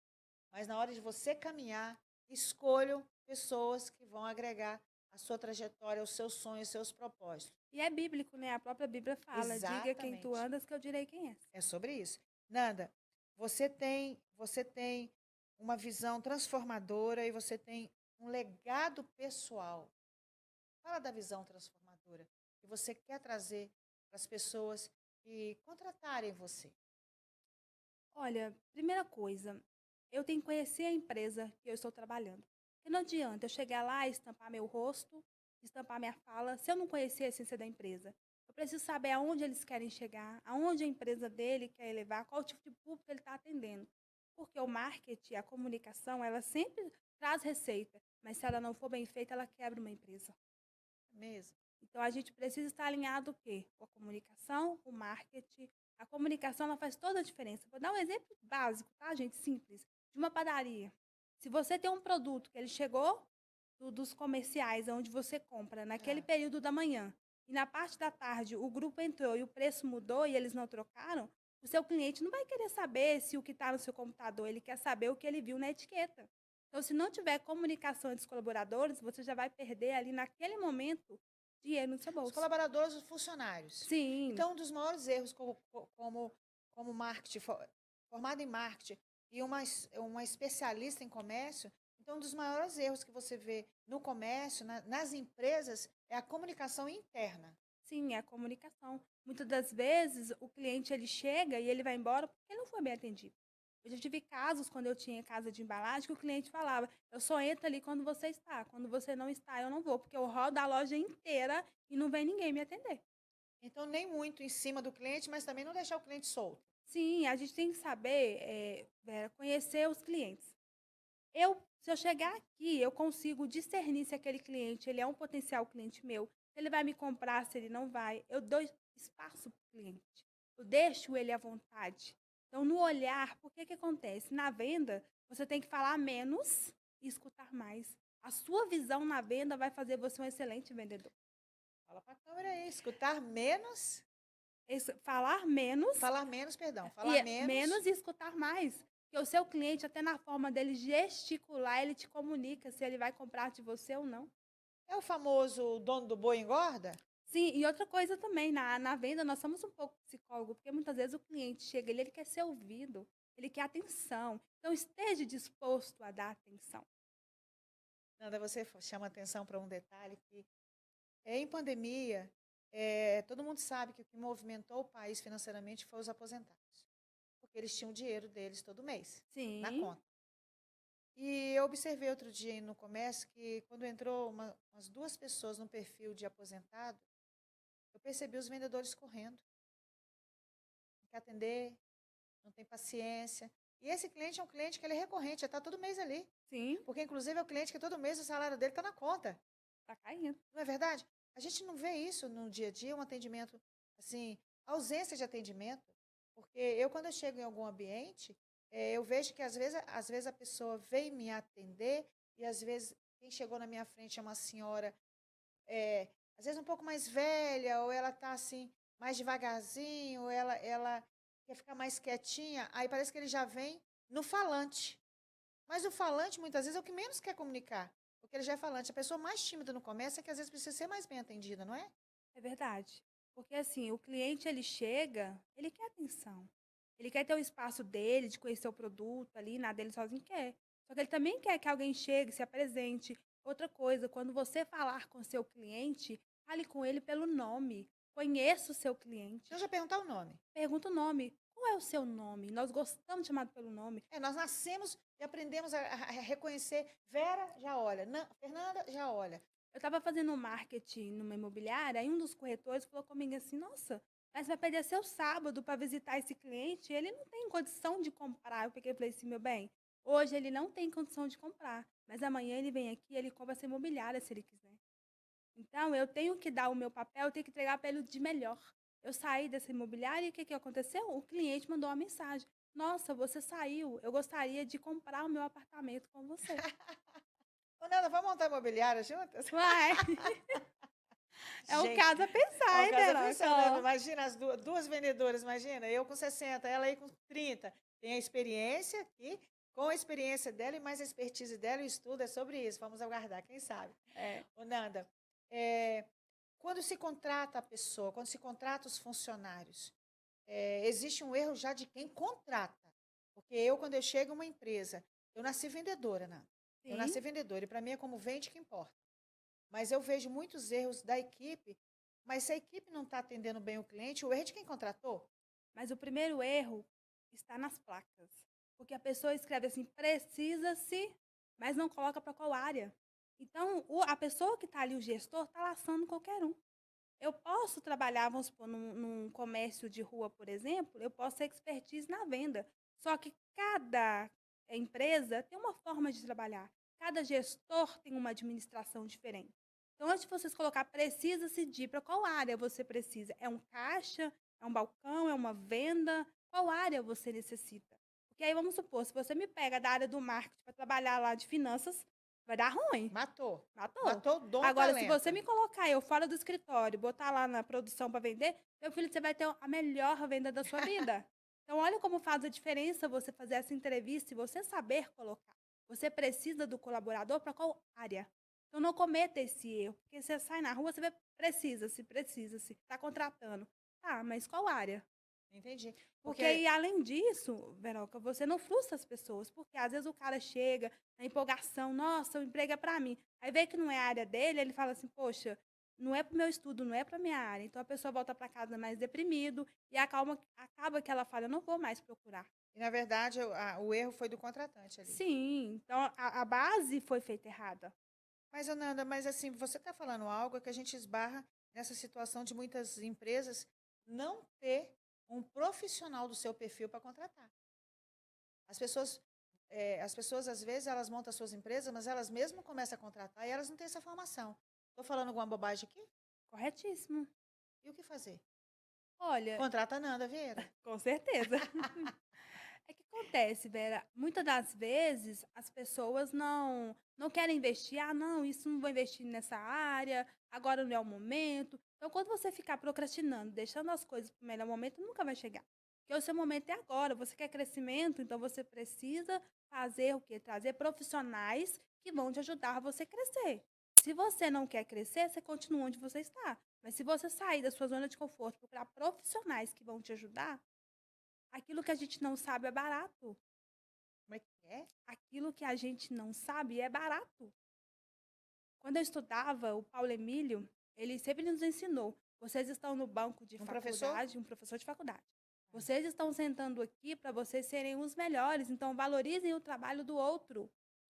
Speaker 1: Mas na hora de você caminhar, escolha pessoas que vão agregar a sua trajetória, os seus sonhos, os seus propósitos.
Speaker 2: E é bíblico, né? A própria Bíblia fala: diga quem tu
Speaker 1: Exatamente.
Speaker 2: andas, que eu direi quem és.
Speaker 1: É sobre isso. Nanda, você tem uma visão transformadora e você tem um legado pessoal. Fala da visão transformadora que você quer trazer para as pessoas que contratarem você.
Speaker 2: Olha, primeira coisa, eu tenho que conhecer a empresa que eu estou trabalhando. Porque não adianta eu chegar lá, estampar meu rosto, estampar minha fala, se eu não conhecer a essência da empresa. Eu preciso saber aonde eles querem chegar, aonde a empresa dele quer levar, qual tipo de público ele está atendendo. Porque o marketing, a comunicação, ela sempre traz receita, mas se ela não for bem feita, ela quebra uma empresa.
Speaker 1: Mesmo.
Speaker 2: Então a gente precisa estar alinhado o quê? Com a comunicação, o marketing. A comunicação ela faz toda a diferença. Vou dar um exemplo básico, tá, gente? Simples. De uma padaria. Se você tem um produto que ele chegou dos comerciais, onde você compra, naquele
Speaker 1: Ah,
Speaker 2: período da manhã, e na parte da tarde o grupo entrou e o preço mudou e eles não trocaram, o seu cliente não vai querer saber se o que está no seu computador, ele quer saber o que ele viu na etiqueta. Então, se não tiver comunicação entre os colaboradores, você já vai perder ali naquele momento dinheiro no seu
Speaker 1: os
Speaker 2: bolso.
Speaker 1: colaboradores, os funcionários.
Speaker 2: Sim,
Speaker 1: Então, um dos maiores erros como marketing, formado em marketing e uma especialista em comércio, então um dos maiores erros que você vê no comércio, nas empresas, é a comunicação interna.
Speaker 2: sim, é a comunicação. Muitas das vezes o cliente ele chega e ele vai embora porque ele não foi bem atendido. Eu já tive casos quando eu tinha casa de embalagem que o cliente falava: eu só entro ali quando você está, quando você não está, eu não vou, porque eu rodo a loja inteira e não vem ninguém me atender.
Speaker 1: Então, nem muito em cima do cliente, mas também não deixar o cliente solto.
Speaker 2: Sim, a gente tem que saber, Vera, conhecer os clientes. Se eu chegar aqui, eu consigo discernir se aquele cliente ele é um potencial cliente meu, se ele vai me comprar, se ele não vai. Eu dou espaço para o cliente. Eu deixo ele à vontade. Então, no olhar, por que que acontece? Na venda, você tem que falar menos e escutar mais. A sua visão na venda vai fazer você um excelente vendedor.
Speaker 1: Fala para a câmera aí, escutar menos,
Speaker 2: Falar menos
Speaker 1: falar menos.
Speaker 2: menos e escutar mais. Porque o seu cliente, até na forma dele gesticular, ele te comunica se ele vai comprar de você ou não.
Speaker 1: É o famoso dono do boi engorda?
Speaker 2: Sim, e outra coisa também, na venda nós somos um pouco psicólogo, porque muitas vezes o cliente chega, ele quer ser ouvido, ele quer atenção. Então esteja disposto a dar atenção.
Speaker 1: Nanda, você chama atenção para um detalhe que em pandemia, todo mundo sabe que o que movimentou o país financeiramente foi os aposentados, porque eles tinham o dinheiro deles todo mês na
Speaker 2: Sim,
Speaker 1: conta. E eu observei outro dia no comércio que quando entrou umas duas pessoas no perfil de aposentado, eu percebi os vendedores correndo, não quer atender, não tem paciência. E esse cliente é um cliente que ele é recorrente, já está todo mês ali.
Speaker 2: sim,
Speaker 1: Porque, inclusive, é o cliente que todo mês o salário dele está na conta.
Speaker 2: tá caindo.
Speaker 1: Não é verdade? A gente não vê isso no dia a dia, um atendimento assim, ausência de atendimento. Porque eu, quando eu chego em algum ambiente, eu vejo que às vezes a pessoa vem me atender e às vezes quem chegou na minha frente é uma senhora, é, às vezes um pouco mais velha, ou ela está assim, mais devagarzinho, ou ela quer ficar mais quietinha, aí parece que ele já vem no falante. Mas o falante, muitas vezes, é o que menos quer comunicar, porque ele já é falante. A pessoa mais tímida no comércio é que às vezes precisa ser mais bem atendida, não é?
Speaker 2: É verdade. Porque assim, o cliente ele chega, ele quer atenção. Ele quer ter o espaço dele, de conhecer o produto ali, nada ele sozinho quer. Só que ele também quer que alguém chegue, se apresente. Outra coisa, quando você falar com o seu cliente, fale com ele pelo nome. Conheça o seu cliente.
Speaker 1: Deixa eu já perguntar o nome.
Speaker 2: Pergunta o nome. Qual é o seu nome? Nós gostamos de chamado pelo nome.
Speaker 1: Nós nascemos e aprendemos a reconhecer. Vera já olha, Fernanda já olha.
Speaker 2: Eu estava fazendo marketing numa imobiliária, aí um dos corretores falou comigo assim: Nossa, mas vai perder seu sábado para visitar esse cliente, ele não tem condição de comprar. Eu peguei e falei assim: Meu bem, hoje ele não tem condição de comprar, mas amanhã ele vem aqui e ele compra essa imobiliária se ele quiser. Então eu tenho que dar o meu papel, eu tenho que entregar para ele de melhor. Eu saí dessa imobiliária e o que, que aconteceu? O cliente mandou uma mensagem: Nossa, você saiu, eu gostaria de comprar o meu apartamento com você.
Speaker 1: Ô, Nanda, vamos montar imobiliária juntas?
Speaker 2: Vai! É um
Speaker 1: Gente,
Speaker 2: caso a pensar, hein,
Speaker 1: casa
Speaker 2: Verônica?
Speaker 1: pensando, imagina as duas vendedoras, imagina, eu com 60, ela aí com 30. Tem a experiência aqui, com a experiência dela e mais a expertise dela, o estudo é sobre isso. Vamos aguardar, quem sabe. Ô, Nanda, quando se contrata a pessoa, quando se contrata os funcionários, existe um erro já de quem contrata. Porque eu, quando eu chego em uma empresa, eu nasci vendedora, Nanda. Eu
Speaker 2: Sim,
Speaker 1: nasci vendedora e para mim é como vende que importa. Mas eu vejo muitos erros da equipe, mas se a equipe não está atendendo bem o cliente, o erro é de quem contratou.
Speaker 2: mas o primeiro erro está nas placas. Porque a pessoa escreve assim, precisa-se, mas não coloca para qual área. Então, a pessoa que está ali, o gestor, está laçando qualquer um. Eu posso trabalhar, vamos supor, num comércio de rua, por exemplo, eu posso ter expertise na venda. Só que cada empresa tem uma forma de trabalhar. Cada gestor tem uma administração diferente. Então, antes de vocês colocar, precisa-se de para qual área você precisa. É um caixa? É um balcão? É uma venda? Qual área você necessita? Porque aí, vamos supor, se você me pega da área do marketing para trabalhar lá de finanças, vai dar ruim.
Speaker 1: Matou.
Speaker 2: Matou.
Speaker 1: Matou o dom,
Speaker 2: Agora, se
Speaker 1: talento.
Speaker 2: você me colocar eu fora do escritório, botar lá na produção para vender, meu filho, você vai ter a melhor venda da sua vida. Então, olha como faz a diferença você fazer essa entrevista e você saber colocar. Você precisa do colaborador para qual área? Então, não cometa esse erro, porque você sai na rua, você vê, precisa-se, está contratando. Tá, mas qual área?
Speaker 1: Entendi.
Speaker 2: Porque aí, além disso, Veroca, você não frustra as pessoas, porque às vezes o cara chega na empolgação, nossa, o emprego é para mim. Aí vê que não é a área dele, ele fala assim, poxa, não é para o meu estudo, não é para minha área. Então a pessoa volta para casa mais deprimido e acaba que ela fala, eu não vou mais procurar.
Speaker 1: E, na verdade, o erro foi do contratante ali.
Speaker 2: Sim, então a base foi feita errada.
Speaker 1: Mas, Ananda, mas assim, você está falando algo que a gente esbarra nessa situação de muitas empresas não ter um profissional do seu perfil para contratar. As pessoas, às vezes, elas montam as suas empresas, mas elas mesmo começam a contratar e elas não têm essa formação. Estou falando alguma bobagem aqui?
Speaker 2: Corretíssimo.
Speaker 1: E o que fazer?
Speaker 2: Olha,
Speaker 1: Contrata a Nanda Vieira.
Speaker 2: com certeza. É que acontece, Vera, muitas das vezes as pessoas não querem investir. Ah, não, isso não vou investir nessa área, agora não é o momento. Então, quando você ficar procrastinando, deixando as coisas para o melhor momento, nunca vai chegar. Porque o seu momento é agora. Você quer crescimento, então você precisa fazer o quê? Trazer profissionais que vão te ajudar a você crescer. Se você não quer crescer, você continua onde você está. Mas se você sair da sua zona de conforto, procurar profissionais que vão te ajudar, aquilo que a gente não sabe é barato.
Speaker 1: Como é que é?
Speaker 2: Aquilo que a gente não sabe é barato. Quando eu estudava, o Paulo Emílio, ele sempre nos ensinou. Vocês estão no banco de faculdade, um professor de faculdade. Vocês estão sentando aqui para vocês serem os melhores, então valorizem o trabalho do outro.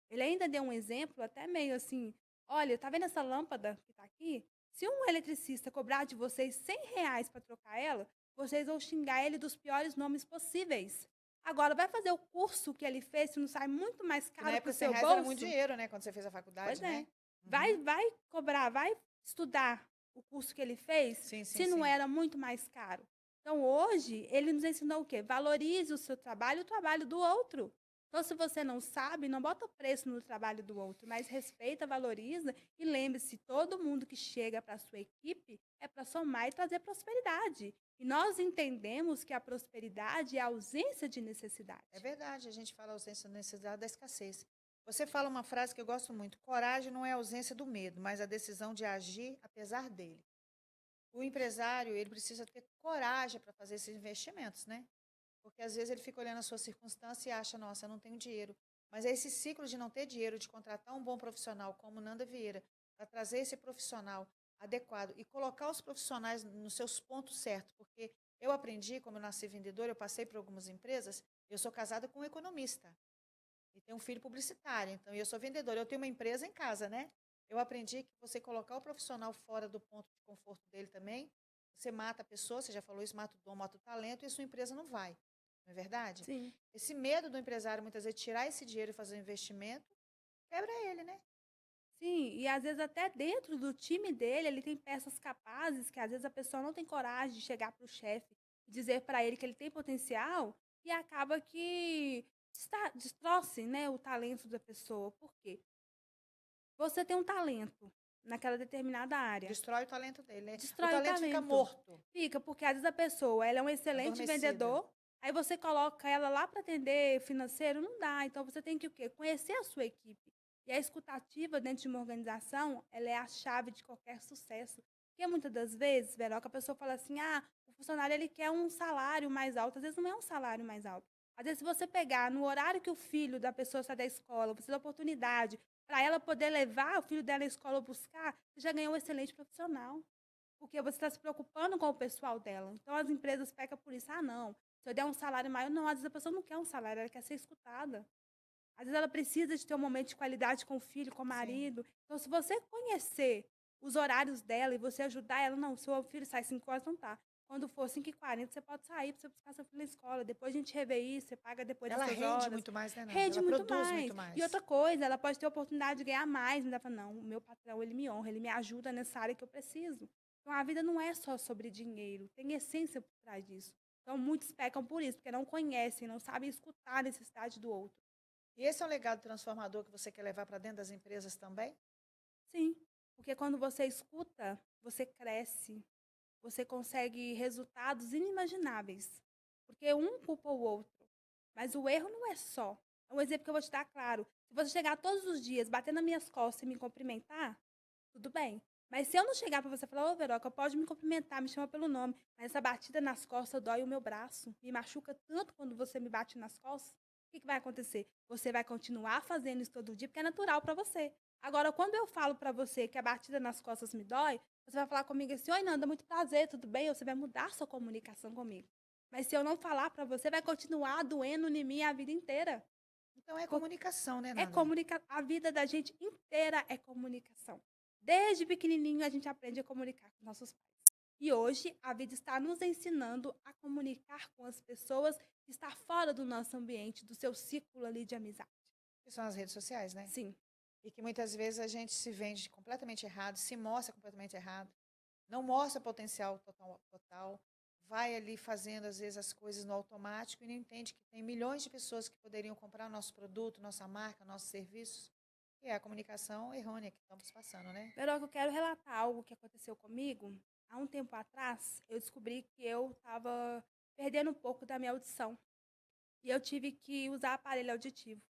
Speaker 2: Ele ainda deu um exemplo, até meio assim, olha, tá vendo essa lâmpada que está aqui? Se um eletricista cobrar de vocês R$ 100 para trocar ela, vocês vão xingar ele dos piores nomes possíveis. Agora, vai fazer o curso que ele fez, se não sai muito mais caro para o seu bolso?
Speaker 1: Era muito dinheiro, né? Quando você fez a faculdade,
Speaker 2: Pois é.
Speaker 1: né?
Speaker 2: Vai cobrar, vai estudar o curso que ele fez,
Speaker 1: Sim,
Speaker 2: se não era muito mais caro. Então, hoje, ele nos ensinou o quê? Valorize o seu trabalho e o trabalho do outro. Então, se você não sabe, não bota preço no trabalho do outro, mas respeita, valoriza e lembre-se, todo mundo que chega para a sua equipe é para somar e trazer prosperidade. E nós entendemos que a prosperidade é a ausência de
Speaker 1: É
Speaker 2: necessidade.
Speaker 1: verdade, a gente fala ausência da necessidade da escassez. Você fala uma frase que eu gosto muito: coragem não é a ausência do medo, mas a decisão de agir apesar dele. O empresário, ele precisa ter coragem para fazer esses investimentos, né? Porque às vezes ele fica olhando a sua circunstância e acha, nossa, eu não tenho dinheiro. Mas é esse ciclo de não ter dinheiro, de contratar um bom profissional como Nanda Vieira, para trazer esse profissional adequado e colocar os profissionais nos seus pontos certos. Porque eu aprendi, como eu nasci vendedora, eu passei por algumas empresas, eu sou casada com um economista e tenho um filho publicitário, então eu sou vendedora, eu tenho uma empresa em casa, né? Eu aprendi que você colocar o profissional fora do ponto de conforto dele também, você mata a pessoa, você já falou isso, mata o dom, mata o talento, e a sua empresa não vai. Não é verdade?
Speaker 2: Sim.
Speaker 1: Esse medo do empresário, muitas vezes, tirar esse dinheiro e fazer um investimento, quebra ele, né?
Speaker 2: Sim, e às vezes até dentro do time dele, ele tem peças capazes que às vezes a pessoa não tem coragem de chegar para o chefe e dizer para ele que ele tem potencial e acaba que destroce, né, o talento da pessoa. Por quê? Você tem um talento naquela determinada área,
Speaker 1: Destrói o talento dele, né? O
Speaker 2: destrói o
Speaker 1: talento fica
Speaker 2: talento.
Speaker 1: morto,
Speaker 2: Fica, porque às vezes a pessoa, ela é um excelente
Speaker 1: adormecida.
Speaker 2: vendedor, aí você coloca ela lá para atender financeiro, não dá. Então você tem que o quê? Conhecer a sua equipe. E a escutativa dentro de uma organização, ela é a chave de qualquer sucesso. Porque muitas das vezes, Veroca, a pessoa fala assim: "Ah, o funcionário ele quer um salário mais alto". Às vezes não é um salário mais alto. Às vezes se você pegar no horário que o filho da pessoa sai da escola, você dá oportunidade para ela poder levar o filho dela à escola buscar, você já ganhou um excelente profissional. Porque você está se preocupando com o pessoal dela. Então as empresas pecam por isso. Ah, não. Se eu der um salário maior, não. Às vezes a pessoa não quer um salário, ela quer ser escutada. Às vezes ela precisa de ter um momento de qualidade com o filho, com o
Speaker 1: Sim.
Speaker 2: marido. Então, se você conhecer os horários dela e você ajudar ela, não, seu filho sai 5 horas, não tá. Quando for 5h40, você pode sair para você buscar seu filho na escola. Depois a gente revê isso, você paga depois
Speaker 1: Ela
Speaker 2: dessas
Speaker 1: rende
Speaker 2: horas.
Speaker 1: muito mais, né, Nanda?
Speaker 2: Rende
Speaker 1: Ela
Speaker 2: muito
Speaker 1: produz muito
Speaker 2: mais. E outra
Speaker 1: mais.
Speaker 2: coisa, ela pode ter a oportunidade de ganhar mais. Me dá pra, não, o meu patrão, ele me honra, ele me ajuda nessa área que eu preciso. Então, a vida não é só sobre dinheiro, tem essência por trás disso. Então, muitos pecam por isso, porque não conhecem, não sabem escutar a necessidade do outro.
Speaker 1: E esse é um legado transformador que você quer levar para dentro das empresas também?
Speaker 2: Sim, porque quando você escuta, você cresce, você consegue resultados inimagináveis. Porque um culpa o outro. Mas o erro não é só. É um exemplo que eu vou te dar claro. Se você chegar todos os dias, bater nas minhas costas e me cumprimentar, tudo bem. Mas se eu não chegar para você e falar, ô Veroca, pode me cumprimentar, me chama pelo nome, mas essa batida nas costas dói o meu braço, me machuca tanto quando você me bate nas costas, o que vai acontecer? Você vai continuar fazendo isso todo dia porque é natural para você. Agora, quando eu falo para você que a batida nas costas me dói, você vai falar comigo assim, oi Nanda, muito prazer, tudo bem? Ou você vai mudar sua comunicação comigo. Mas se eu não falar para você, vai continuar doendo em mim a vida inteira.
Speaker 1: Então é comunicação, né,
Speaker 2: É
Speaker 1: Nanda?
Speaker 2: a vida da gente inteira é comunicação. Desde pequenininho a gente aprende a comunicar com nossos pais. E hoje a vida está nos ensinando a comunicar com as pessoas que estão fora do nosso ambiente, do seu círculo ali de amizade.
Speaker 1: Que são as redes sociais, né?
Speaker 2: Sim,
Speaker 1: E que muitas vezes a gente se vende completamente errado, se mostra completamente errado, não mostra potencial total, vai ali fazendo às vezes as coisas no automático e não entende que tem milhões de pessoas que poderiam comprar o nosso produto, nossa marca, nossos serviços. E é a comunicação errônea que estamos passando, né?
Speaker 2: Veroca, eu quero relatar algo que aconteceu comigo. Há um tempo atrás, eu descobri que eu estava perdendo um pouco da minha audição. E eu tive que usar aparelho auditivo.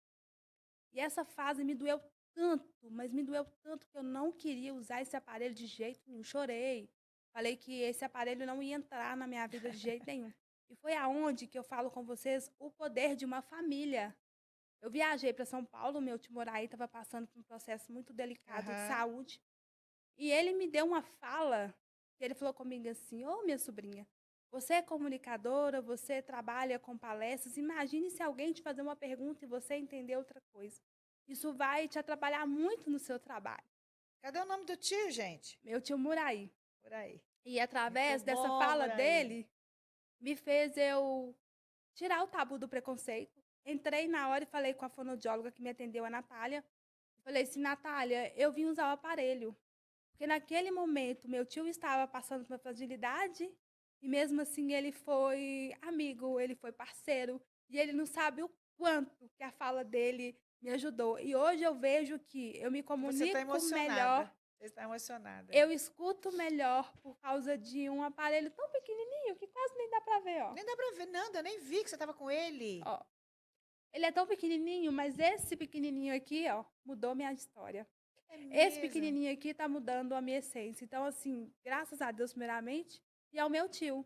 Speaker 2: E essa fase me doeu tanto, mas me doeu tanto que eu não queria usar esse aparelho de jeito nenhum. Chorei. Falei que esse aparelho não ia entrar na minha vida de jeito nenhum. E foi aonde que eu falo com vocês o poder de uma família. Eu viajei para São Paulo, meu tio Moraí estava passando por um processo muito delicado de
Speaker 1: Aham.
Speaker 2: saúde. E ele me deu uma fala, que ele falou comigo assim: Ô, minha sobrinha, você é comunicadora, você trabalha com palestras, imagine se alguém te fazer uma pergunta e você entender outra coisa. Isso vai te atrapalhar muito no seu trabalho.
Speaker 1: Cadê o nome do tio, gente?
Speaker 2: Meu tio Muraí.
Speaker 1: Por aí.
Speaker 2: E
Speaker 1: Muito
Speaker 2: através dessa
Speaker 1: bom,
Speaker 2: fala
Speaker 1: por aí.
Speaker 2: dele, me fez eu tirar o tabu do preconceito. Entrei na hora e falei com a fonoaudióloga que me atendeu, a Natália. Falei assim, Natália, eu vim usar o aparelho. Porque naquele momento, meu tio estava passando por uma fragilidade E mesmo assim ele foi amigo, ele foi parceiro, e ele não sabe o quanto que a fala dele me ajudou. E hoje eu vejo que eu me
Speaker 1: Você está
Speaker 2: comunico melhor,
Speaker 1: emocionada. Você está emocionada.
Speaker 2: eu escuto melhor por causa de um aparelho tão pequenininho que quase nem dá pra ver, ó.
Speaker 1: Nem dá pra ver nada, eu nem vi que você estava com ele.
Speaker 2: Ó, ele é tão pequenininho, mas esse pequenininho aqui, ó, mudou minha história.
Speaker 1: É
Speaker 2: Esse
Speaker 1: mesmo.
Speaker 2: pequenininho aqui tá mudando a minha essência. Então, assim, graças a Deus, primeiramente, e ao meu tio,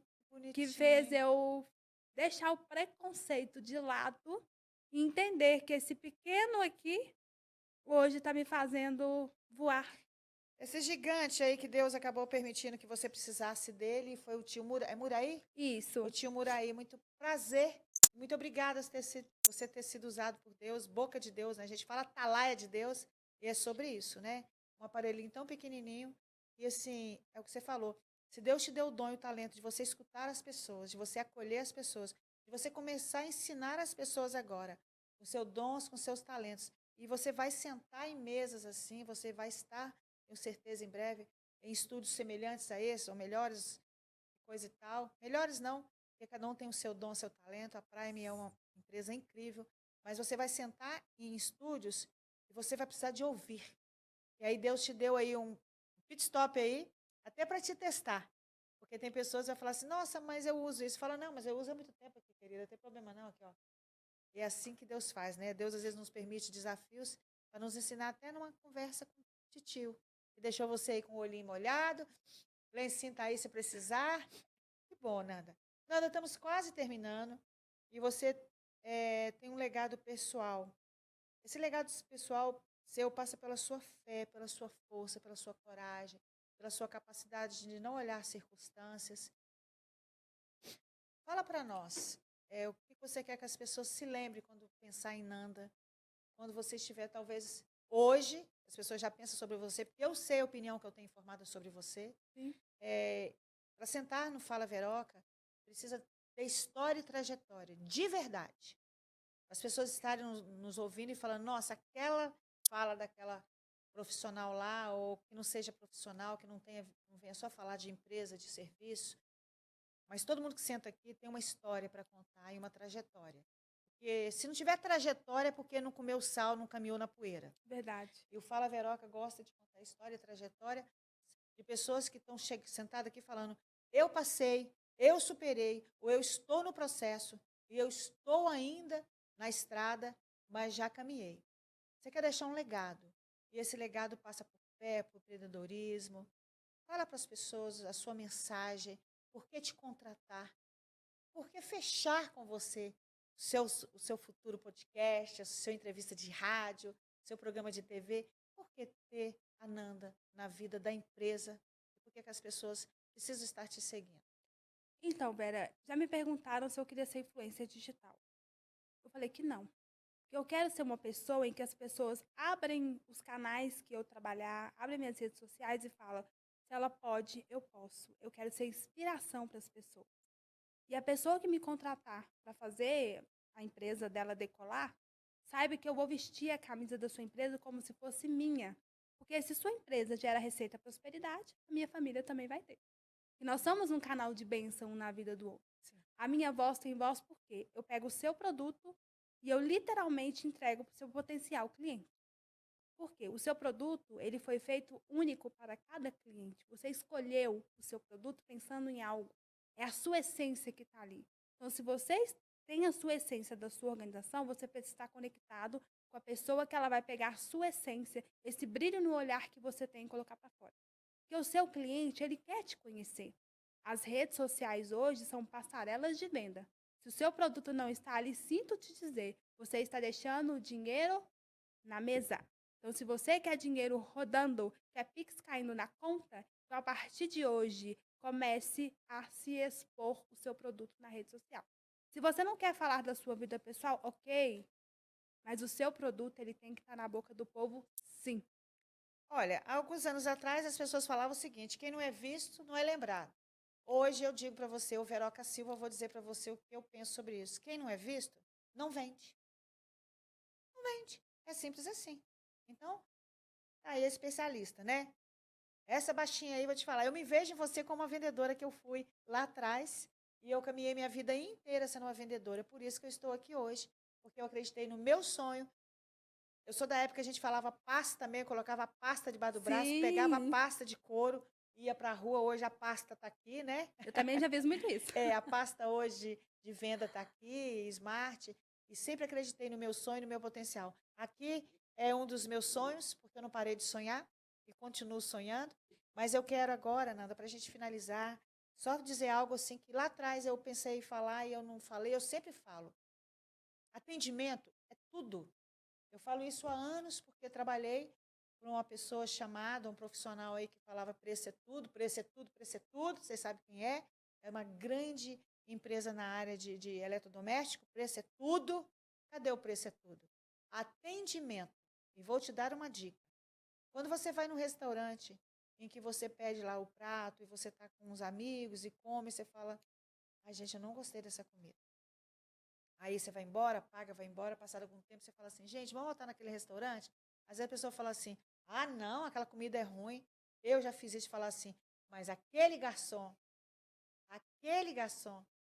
Speaker 2: que fez
Speaker 1: Bonitinho.
Speaker 2: eu deixar o preconceito de lado e entender que esse pequeno aqui hoje tá me fazendo voar.
Speaker 1: Esse gigante aí que Deus acabou permitindo que você precisasse dele foi o tio Muraí. É Muraí? O
Speaker 2: Isso,
Speaker 1: tio Muraí, muito prazer. Muito obrigada por você ter sido usado por Deus, boca de Deus, né? A gente fala atalaia de Deus, e é sobre isso, né? Um aparelhinho tão pequenininho. E assim, é o que você falou. Se Deus te deu o dom e o talento de você escutar as pessoas, de você acolher as pessoas, de você começar a ensinar as pessoas agora, com seus dons, com seus talentos, e você vai sentar em mesas assim, você vai estar, tenho certeza, em breve, em estudos semelhantes a esse, ou melhores, coisa e tal. Melhores não, porque cada um tem o seu dom, o seu talento. A Prime é uma empresa incrível, mas você vai sentar em estúdios e você vai precisar de ouvir. E aí Deus te deu aí um pit stop aí, até para te testar. Porque tem pessoas que vão falar assim, nossa, mas eu uso isso. Fala, não, mas eu uso há muito tempo aqui, querida, não tem problema não, aqui, ó. E é assim que Deus faz, né? Deus às vezes nos permite desafios para nos ensinar até numa conversa com o titio. E deixou você aí com o olhinho molhado, lencinho tá aí se precisar. Que bom, Nanda. Nanda, estamos quase terminando. E você tem um legado pessoal. Esse legado pessoal seu passa pela sua fé, pela sua força, pela sua coragem, pela sua capacidade de não olhar circunstâncias. Fala para nós, o que você quer que as pessoas se lembrem quando pensar em Nanda, quando você estiver, talvez, hoje, as pessoas já pensam sobre você, porque eu sei a opinião que eu tenho informada sobre você.
Speaker 2: sim.
Speaker 1: Para sentar no Fala Veroca, precisa ter história e trajetória, de verdade. As pessoas estarem nos ouvindo e falando, nossa, aquela fala daquela profissional lá, ou que não seja profissional, que não venha só falar de empresa, de serviço, mas todo mundo que senta aqui tem uma história para contar e uma trajetória. Porque se não tiver trajetória é porque não comeu sal, não caminhou na poeira.
Speaker 2: Verdade.
Speaker 1: E o Fala Veroca gosta de contar história e trajetória de pessoas que estão sentadas aqui falando, eu passei, eu superei, ou eu estou no processo, e eu estou ainda na estrada, mas já caminhei. Você quer deixar um legado, e esse legado passa por fé, por empreendedorismo. Fala para as pessoas a sua mensagem, por que te contratar, por que fechar com você o seu futuro podcast, a sua entrevista de rádio, seu programa de TV, por que ter a Nanda na vida da empresa? Por que as pessoas precisam estar te seguindo?
Speaker 2: Então, Vera, já me perguntaram se eu queria ser influencer digital. Eu falei que não. Que eu quero ser uma pessoa em que as pessoas abrem os canais que eu trabalhar, abrem minhas redes sociais e falam, se ela pode, eu posso. Eu quero ser inspiração para as pessoas. E a pessoa que me contratar para fazer a empresa dela decolar, saiba que eu vou vestir a camisa da sua empresa como se fosse minha. Porque se sua empresa gera receita e prosperidade, a minha família também vai ter. E nós somos um canal de bênção na vida do outro.
Speaker 1: Sim.
Speaker 2: A minha voz tem voz porque eu pego o seu produto e eu literalmente entrego para o seu potencial cliente. Porque o seu produto, ele foi feito único para cada cliente. Você escolheu o seu produto pensando em algo. É a sua essência que está ali. Então, se você tem a sua essência da sua organização, você precisa estar conectado com a pessoa que ela vai pegar a sua essência, esse brilho no olhar que você tem e colocar para fora. Porque o seu cliente, ele quer te conhecer. As redes sociais hoje são passarelas de venda. Se o seu produto não está ali, sinto te dizer, você está deixando o dinheiro na mesa. Então, se você quer dinheiro rodando, quer Pix caindo na conta, então a partir de hoje, comece a se expor o seu produto na rede social. Se você não quer falar da sua vida pessoal, ok, mas o seu produto ele tem que estar na boca do povo, sim.
Speaker 1: Olha, há alguns anos atrás as pessoas falavam o seguinte, quem não é visto não é lembrado. Hoje eu digo para você, o Veroca Silva, eu vou dizer para você o que eu penso sobre isso. Quem não é visto, não vende. Não vende. É simples assim. Então, tá aí especialista, né? Essa baixinha aí, vou te falar, eu me vejo em você como uma vendedora que eu fui lá atrás e eu caminhei minha vida inteira sendo uma vendedora. Por isso que eu estou aqui hoje, porque eu acreditei no meu sonho. Eu sou da época que a gente falava pasta também, eu colocava a pasta debaixo do braço, pegava a
Speaker 2: Sim,
Speaker 1: pasta de couro, ia para a rua. Hoje a pasta está aqui, né?
Speaker 2: eu também já fiz muito isso.
Speaker 1: A pasta hoje de venda está aqui, Smart, e sempre acreditei no meu sonho, no meu potencial. Aqui é um dos meus sonhos, porque eu não parei de sonhar e continuo sonhando, mas eu quero agora, Nanda, para a gente finalizar, só dizer algo assim que lá atrás eu pensei em falar e eu não falei, eu sempre falo. Atendimento é tudo. Eu falo isso há anos porque trabalhei com uma pessoa chamada, um profissional aí que falava preço é tudo, preço é tudo, preço é tudo, vocês sabem quem é. É uma grande empresa na área de eletrodoméstico, preço é tudo. Cadê o preço é tudo? Atendimento. E vou te dar uma dica. Quando você vai num restaurante em que você pede lá o prato e você está com uns amigos e come, você fala, ai gente, eu não gostei dessa comida. Aí você vai embora, paga, vai embora, passado algum tempo, você fala assim, gente, vamos voltar naquele restaurante? Às vezes a pessoa fala assim, ah, não, aquela comida é ruim. Eu já fiz isso de falar assim, mas aquele garçom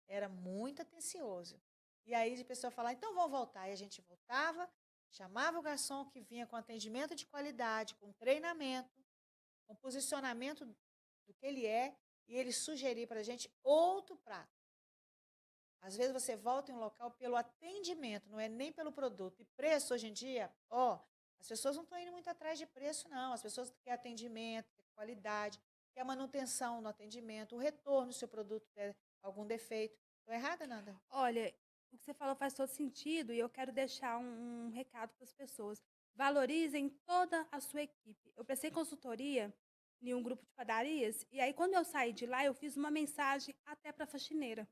Speaker 1: era muito atencioso. E aí a pessoa fala, então vamos voltar. E a gente voltava, chamava o garçom que vinha com atendimento de qualidade, com treinamento, com posicionamento do que ele é, e ele sugeria para a gente outro prato. Às vezes você volta em um local pelo atendimento, não é nem pelo produto. E preço hoje em dia, as pessoas não estão indo muito atrás de preço, não. As pessoas querem atendimento, querem qualidade, querem manutenção no atendimento, o retorno se o produto der algum defeito. Estou errada, Nanda?
Speaker 2: Olha, o que você falou faz todo sentido e eu quero deixar um recado para as pessoas. Valorizem toda a sua equipe. Eu prestei consultoria em um grupo de padarias e aí quando eu saí de lá eu fiz uma mensagem até para a faxineira.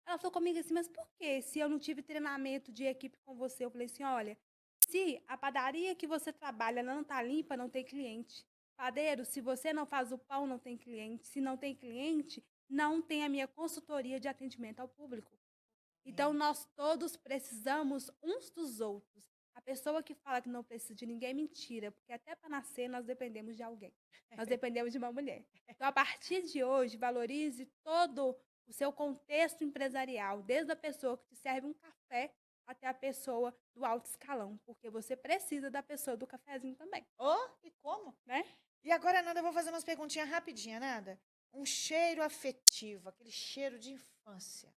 Speaker 2: Ela falou comigo assim, mas por que se eu não tive treinamento de equipe com você? Eu falei assim, olha, se a padaria que você trabalha ela não está limpa, não tem cliente. Padeiro, se você não faz o pão, não tem cliente. Se não tem cliente, não tem a minha consultoria de atendimento ao público. Então, nós todos precisamos uns dos outros. A pessoa que fala que não precisa de ninguém é mentira, porque até para nascer nós dependemos de alguém. Nós dependemos de uma mulher. Então, a partir de hoje, valorize todo o seu contexto empresarial, desde a pessoa que te serve um café até a pessoa do alto escalão, porque você precisa da pessoa do cafezinho também,
Speaker 1: E como?
Speaker 2: né?
Speaker 1: E agora, Nanda, eu vou fazer umas perguntinhas rapidinhas, Nanda. Um cheiro afetivo, aquele cheiro de infância.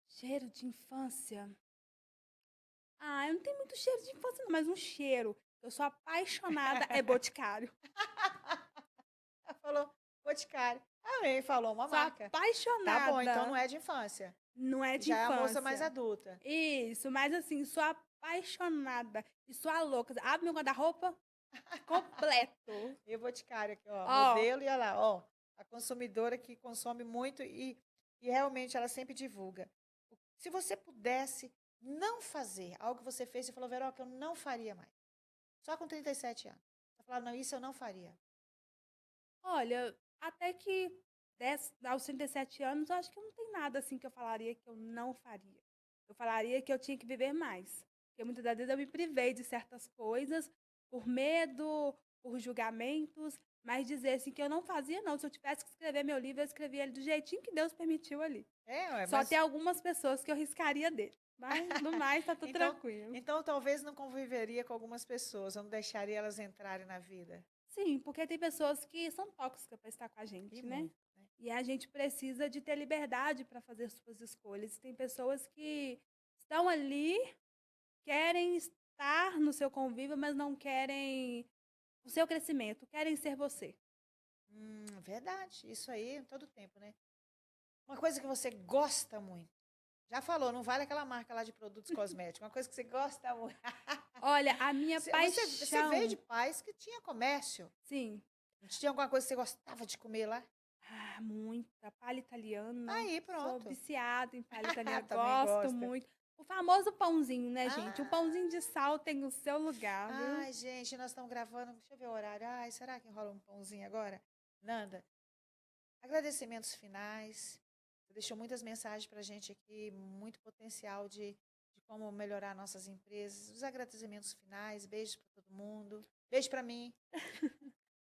Speaker 2: Cheiro de infância. Ah, eu não tenho muito cheiro de infância, não, mas um cheiro. Eu sou apaixonada, é Boticário.
Speaker 1: Ela falou, Boticário. Amém, falou uma
Speaker 2: Sou
Speaker 1: marca. Tá bom, então não
Speaker 2: apaixonada.
Speaker 1: é de infância.
Speaker 2: Não é de
Speaker 1: Já é a moça mais
Speaker 2: infância.
Speaker 1: adulta.
Speaker 2: Isso, mas assim, sou apaixonada e sou a louca. Abre meu guarda-roupa completo.
Speaker 1: E o Boticário aqui, ó,
Speaker 2: Ó,
Speaker 1: modelo, e olha lá, ó, a consumidora que consome muito e realmente ela sempre divulga. Se você pudesse não fazer algo que você fez, você falou, Veroca, eu não faria mais. Só com 37 anos. Você falou, não, isso eu não faria.
Speaker 2: olha, até que aos 37 anos, eu acho que não tem nada assim que eu falaria que eu não faria. Eu falaria que eu tinha que viver mais. Porque muitas das vezes eu me privei de certas coisas por medo, por julgamentos, mas dizer assim que eu não fazia, não. Se eu tivesse que escrever meu livro, eu escrevia ele do jeitinho que Deus permitiu ali.
Speaker 1: Ué,
Speaker 2: Só
Speaker 1: mas
Speaker 2: tem algumas pessoas que eu riscaria dele. Mas no mais tá tudo
Speaker 1: então,
Speaker 2: tranquilo.
Speaker 1: então talvez não conviveria com algumas pessoas, eu não deixaria elas entrarem na vida.
Speaker 2: Sim, porque tem pessoas que são tóxicas para estar com a
Speaker 1: E
Speaker 2: gente, né?
Speaker 1: muito, né?
Speaker 2: E a gente precisa de ter liberdade para fazer suas escolhas. Tem pessoas que estão ali, querem estar no seu convívio, mas não querem o seu crescimento, querem ser você.
Speaker 1: Verdade, isso aí todo tempo, né? Uma coisa que você gosta muito. Já falou, não vale aquela marca lá de produtos cosméticos. Uma coisa que você gosta muito.
Speaker 2: Olha, a minha
Speaker 1: Você veio de
Speaker 2: paixão.
Speaker 1: pais que tinha comércio.
Speaker 2: Sim.
Speaker 1: Não tinha alguma coisa que você gostava de comer lá?
Speaker 2: Ah, muita. Palha italiana.
Speaker 1: Aí,
Speaker 2: Sou
Speaker 1: pronto.
Speaker 2: viciada em palha italiana.
Speaker 1: Também
Speaker 2: Gosto
Speaker 1: gosta.
Speaker 2: muito. O famoso pãozinho, né, gente? O pãozinho de
Speaker 1: Ah,
Speaker 2: sal tem o seu lugar, viu?
Speaker 1: ai, gente, nós estamos gravando. Deixa eu ver o horário. Ai, será que rola um pãozinho agora? Nanda, agradecimentos finais. Você deixou muitas mensagens para a gente aqui, muito potencial de como melhorar nossas empresas. Os agradecimentos finais, beijos para todo mundo. Beijo para mim.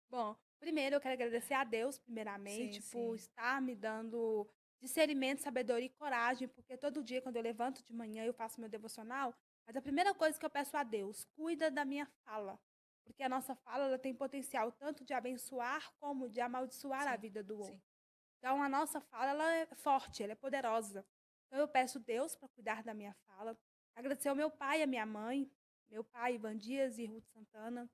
Speaker 2: Bom, primeiro eu quero agradecer a Deus,
Speaker 1: Sim,
Speaker 2: primeiramente, por
Speaker 1: sim.
Speaker 2: estar me dando discernimento, sabedoria e coragem, porque todo dia, quando eu levanto de manhã, eu faço meu devocional, mas a primeira coisa que eu peço a Deus, cuida da minha fala. Porque a nossa fala ela tem potencial tanto de abençoar como de amaldiçoar a
Speaker 1: Sim,
Speaker 2: vida do
Speaker 1: sim.
Speaker 2: outro. Então, a nossa fala ela é forte, ela é poderosa. Então, eu peço Deus para cuidar da minha fala. Agradecer ao meu pai e à minha mãe, meu pai, Ivan Dias e Ruth Santana.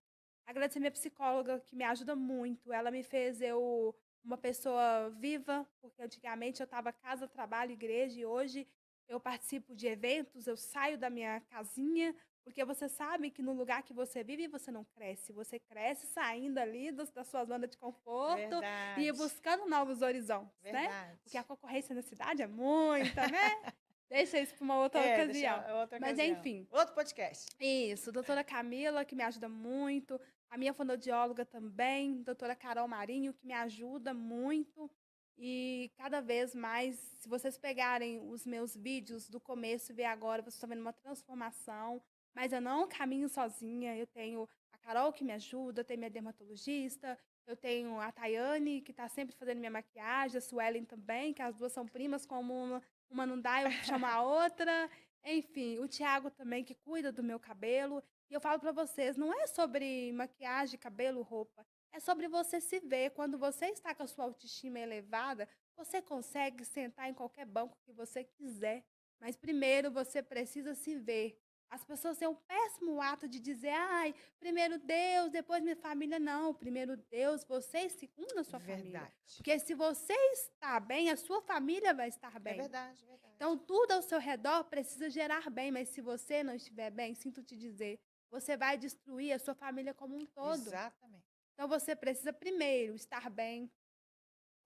Speaker 2: Agradecer a minha psicóloga, que me ajuda muito. Ela me fez eu uma pessoa viva, porque antigamente eu estava casa, trabalho, igreja, e hoje eu participo de eventos, eu saio da minha casinha, porque você sabe que no lugar que você vive você não cresce. Você cresce saindo ali da sua zona de conforto e
Speaker 1: Verdade,
Speaker 2: buscando novos horizontes, né? Porque a
Speaker 1: verdade.
Speaker 2: concorrência na cidade é muita, né? Deixa isso para uma outra
Speaker 1: É,
Speaker 2: ocasião.
Speaker 1: deixa outra
Speaker 2: Mas
Speaker 1: ocasião.
Speaker 2: enfim,
Speaker 1: Outro podcast.
Speaker 2: isso, doutora Camila, que me ajuda muito, a minha fonoaudióloga também, doutora Carol Marinho, que me ajuda muito. E cada vez mais, se vocês pegarem os meus vídeos do começo e ver agora, vocês estão vendo uma transformação. Mas eu não caminho sozinha, eu tenho a Carol que me ajuda, eu tenho minha dermatologista, eu tenho a Tayane, que está sempre fazendo minha maquiagem, a Suelen também, que as duas são primas, como uma não dá, eu chamo a outra. Enfim, o Thiago também, que cuida do meu cabelo. E eu falo para vocês, não é sobre maquiagem, cabelo, roupa. É sobre você se ver. Quando você está com a sua autoestima elevada, você consegue sentar em qualquer banco que você quiser. Mas primeiro você precisa se ver. As pessoas têm um péssimo ato de dizer, ai, primeiro Deus, depois minha família. Não, primeiro Deus, você e segundo a sua família.
Speaker 1: Verdade.
Speaker 2: Porque se você está bem, a sua família vai estar
Speaker 1: É
Speaker 2: bem.
Speaker 1: verdade, verdade.
Speaker 2: Então, tudo ao seu redor precisa gerar bem, mas se você não estiver bem, sinto te dizer, você vai destruir a sua família como um todo.
Speaker 1: Exatamente.
Speaker 2: Então, você precisa primeiro estar bem,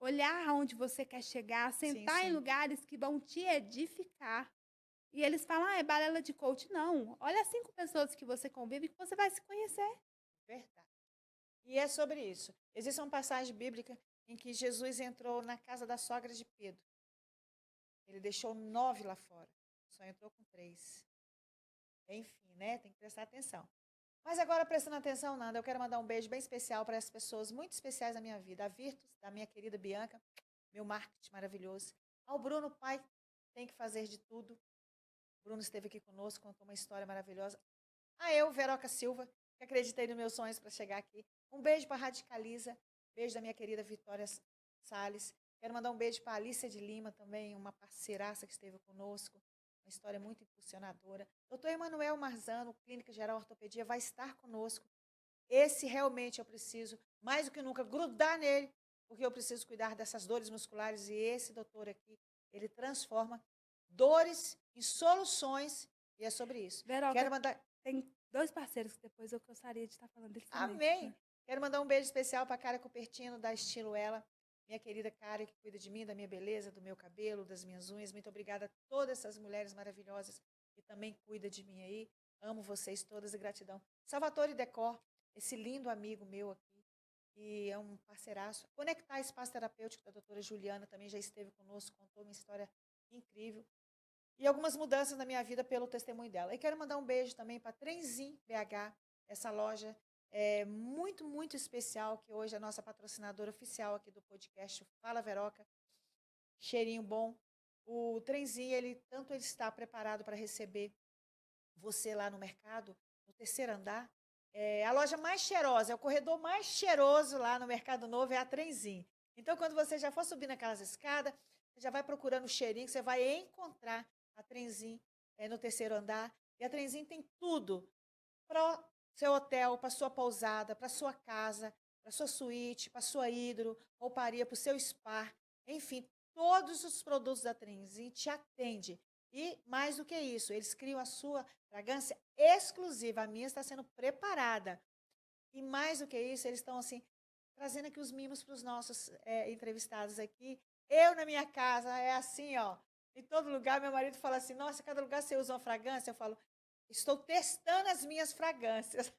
Speaker 2: olhar aonde você quer chegar,
Speaker 1: Sim,
Speaker 2: sentar em
Speaker 1: sim.
Speaker 2: lugares que vão te edificar. E eles falam, ah, é balela de coach. Não. Olha as 5 pessoas que você convive que você vai se conhecer.
Speaker 1: Verdade. E é sobre isso. Existe uma passagem bíblica em que Jesus entrou na casa da sogra de Pedro. Ele deixou 9 lá fora. Só entrou com 3. Enfim, né? Tem que prestar atenção. Mas agora, prestando atenção, Nanda, eu quero mandar um beijo bem especial para as pessoas muito especiais da minha vida. A Virtus, da minha querida Bianca, meu marketing maravilhoso. Ao Bruno, pai, tem que fazer de tudo. O Bruno esteve aqui conosco, contou uma história maravilhosa. A eu, Veroca Silva, que acreditei nos meus sonhos para chegar aqui. Um beijo para a Radicaliza. Beijo da minha querida Vitória Salles. Quero mandar um beijo para a Alícia de Lima também, uma parceiraça que esteve conosco. Uma história muito impulsionadora. Doutor Emanuel Marzano, Clínica Geral Ortopedia, vai estar conosco. Esse realmente eu preciso, mais do que nunca, grudar nele, porque eu preciso cuidar dessas dores musculares. E esse doutor aqui, ele transforma dores em soluções. E é sobre isso. Quero
Speaker 2: Veroca,
Speaker 1: mandar.
Speaker 2: tem 2 parceiros que depois eu gostaria de estar falando deles também.
Speaker 1: Amém! Quero mandar um beijo especial para a Cara Cupertino, da Estilo Ela. Minha querida Cara, que cuida de mim, da minha beleza, do meu cabelo, das minhas unhas. Muito obrigada a todas essas mulheres maravilhosas que também cuidam de mim aí. Amo vocês todas e gratidão. Salvatore Decor, esse lindo amigo meu aqui, que é um parceiraço. Conectar Espaço Terapêutico da doutora Juliana também já esteve conosco, contou uma história incrível. E algumas mudanças na minha vida pelo testemunho dela. E quero mandar um beijo também para Trenzin BH, essa loja muito, muito especial, que hoje é a nossa patrocinadora oficial aqui do podcast Fala Veroca. Cheirinho bom. O Trenzin, tanto ele está preparado para receber você lá no mercado, no terceiro andar. A loja mais cheirosa, é o corredor mais cheiroso lá no Mercado Novo, é a Trenzin. Então, quando você já for subindo aquelas escadas, você já vai procurando o cheirinho, que você vai encontrar a Trenzin no terceiro andar. E a Trenzin tem tudo para o seu hotel, para sua pousada, para sua casa, para sua suíte, para sua hidro, rouparia, para o seu spa. Enfim, todos os produtos da Trenzin te atendem. E mais do que isso, eles criam a sua fragrância exclusiva. A minha está sendo preparada. E mais do que isso, eles estão assim trazendo aqui os mimos para os nossos entrevistados aqui. Eu na minha casa é assim, ó. Em todo lugar, meu marido fala assim: nossa, cada lugar você usa uma fragrância. Eu falo: estou testando as minhas fragrâncias.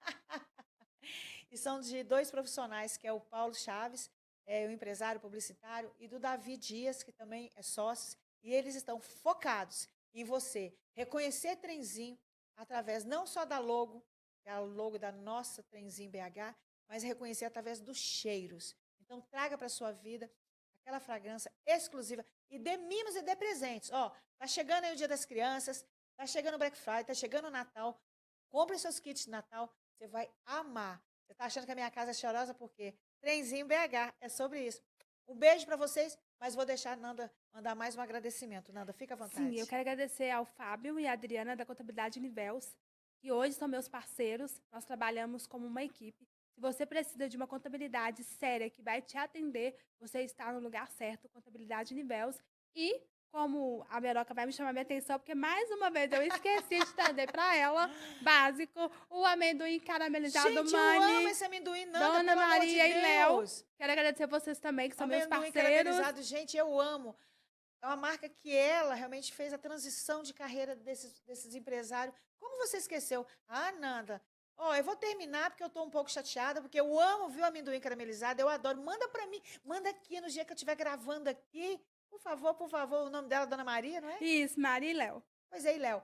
Speaker 1: E são de 2 profissionais, que é o Paulo Chaves, o empresário publicitário, e do Davi Dias, que também é sócio. E eles estão focados em você reconhecer Trenzinho através não só da logo, que é a logo da nossa Trenzinho BH, mas reconhecer através dos cheiros. Então, traga para a sua vida aquela fragrância exclusiva e dê mimos e dê presentes. Ó, tá chegando aí o Dia das Crianças, tá chegando o Black Friday, tá chegando o Natal. Compre seus kits de Natal, você vai amar. Você tá achando que a minha casa é chorosa por quê? Trenzinho BH, é sobre isso. Um beijo para vocês, mas vou deixar a Nanda mandar mais um agradecimento. Nanda, fica à vontade.
Speaker 2: Sim, eu quero agradecer ao Fábio e à Adriana da Contabilidade Nivels, que hoje são meus parceiros. Nós trabalhamos como uma equipe. Se você precisa de uma contabilidade séria que vai te atender, você está no lugar certo, Contabilidade Nivels. E como a Veroca vai me chamar minha atenção, porque mais uma vez eu esqueci de trazer para ela, básico, o amendoim caramelizado
Speaker 1: Gente,
Speaker 2: Mani,
Speaker 1: eu amo esse amendoim, Nanda,
Speaker 2: Dona
Speaker 1: pelo amor de
Speaker 2: Maria e Léo.
Speaker 1: Deus.
Speaker 2: Quero agradecer vocês também, que são meus
Speaker 1: Amendoim
Speaker 2: parceiros.
Speaker 1: caramelizado, gente, eu amo. É uma marca que ela realmente fez a transição de carreira desses empresários. Como você esqueceu? Ah, Nanda, ó, eu vou terminar porque eu estou um pouco chateada, porque eu amo, viu, amendoim caramelizado, eu adoro. Manda para mim, manda aqui no dia que eu estiver gravando aqui. Por favor, o nome dela é Dona Maria, não é?
Speaker 2: Isso, Maria e Léo.
Speaker 1: Pois é, e Léo.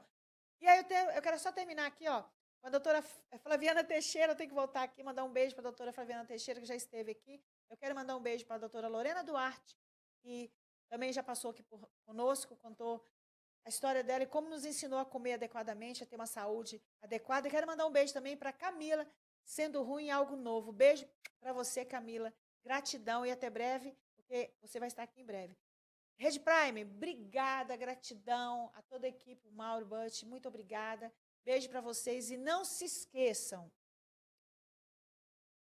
Speaker 1: E aí eu quero só terminar aqui, ó, com a doutora Flaviana Teixeira. Eu tenho que voltar aqui, mandar um beijo para a doutora Flaviana Teixeira, que já esteve aqui. Eu quero mandar um beijo para a doutora Lorena Duarte, que também já passou aqui conosco, contou a história dela e como nos ensinou a comer adequadamente, a ter uma saúde adequada. Eu quero mandar um beijo também para a Camila, sendo ruim algo novo. Beijo para você, Camila. Gratidão e até breve, porque você vai estar aqui em breve. Rede Prime, obrigada, gratidão a toda a equipe, o Mauro Butt, muito obrigada. Beijo para vocês e não se esqueçam,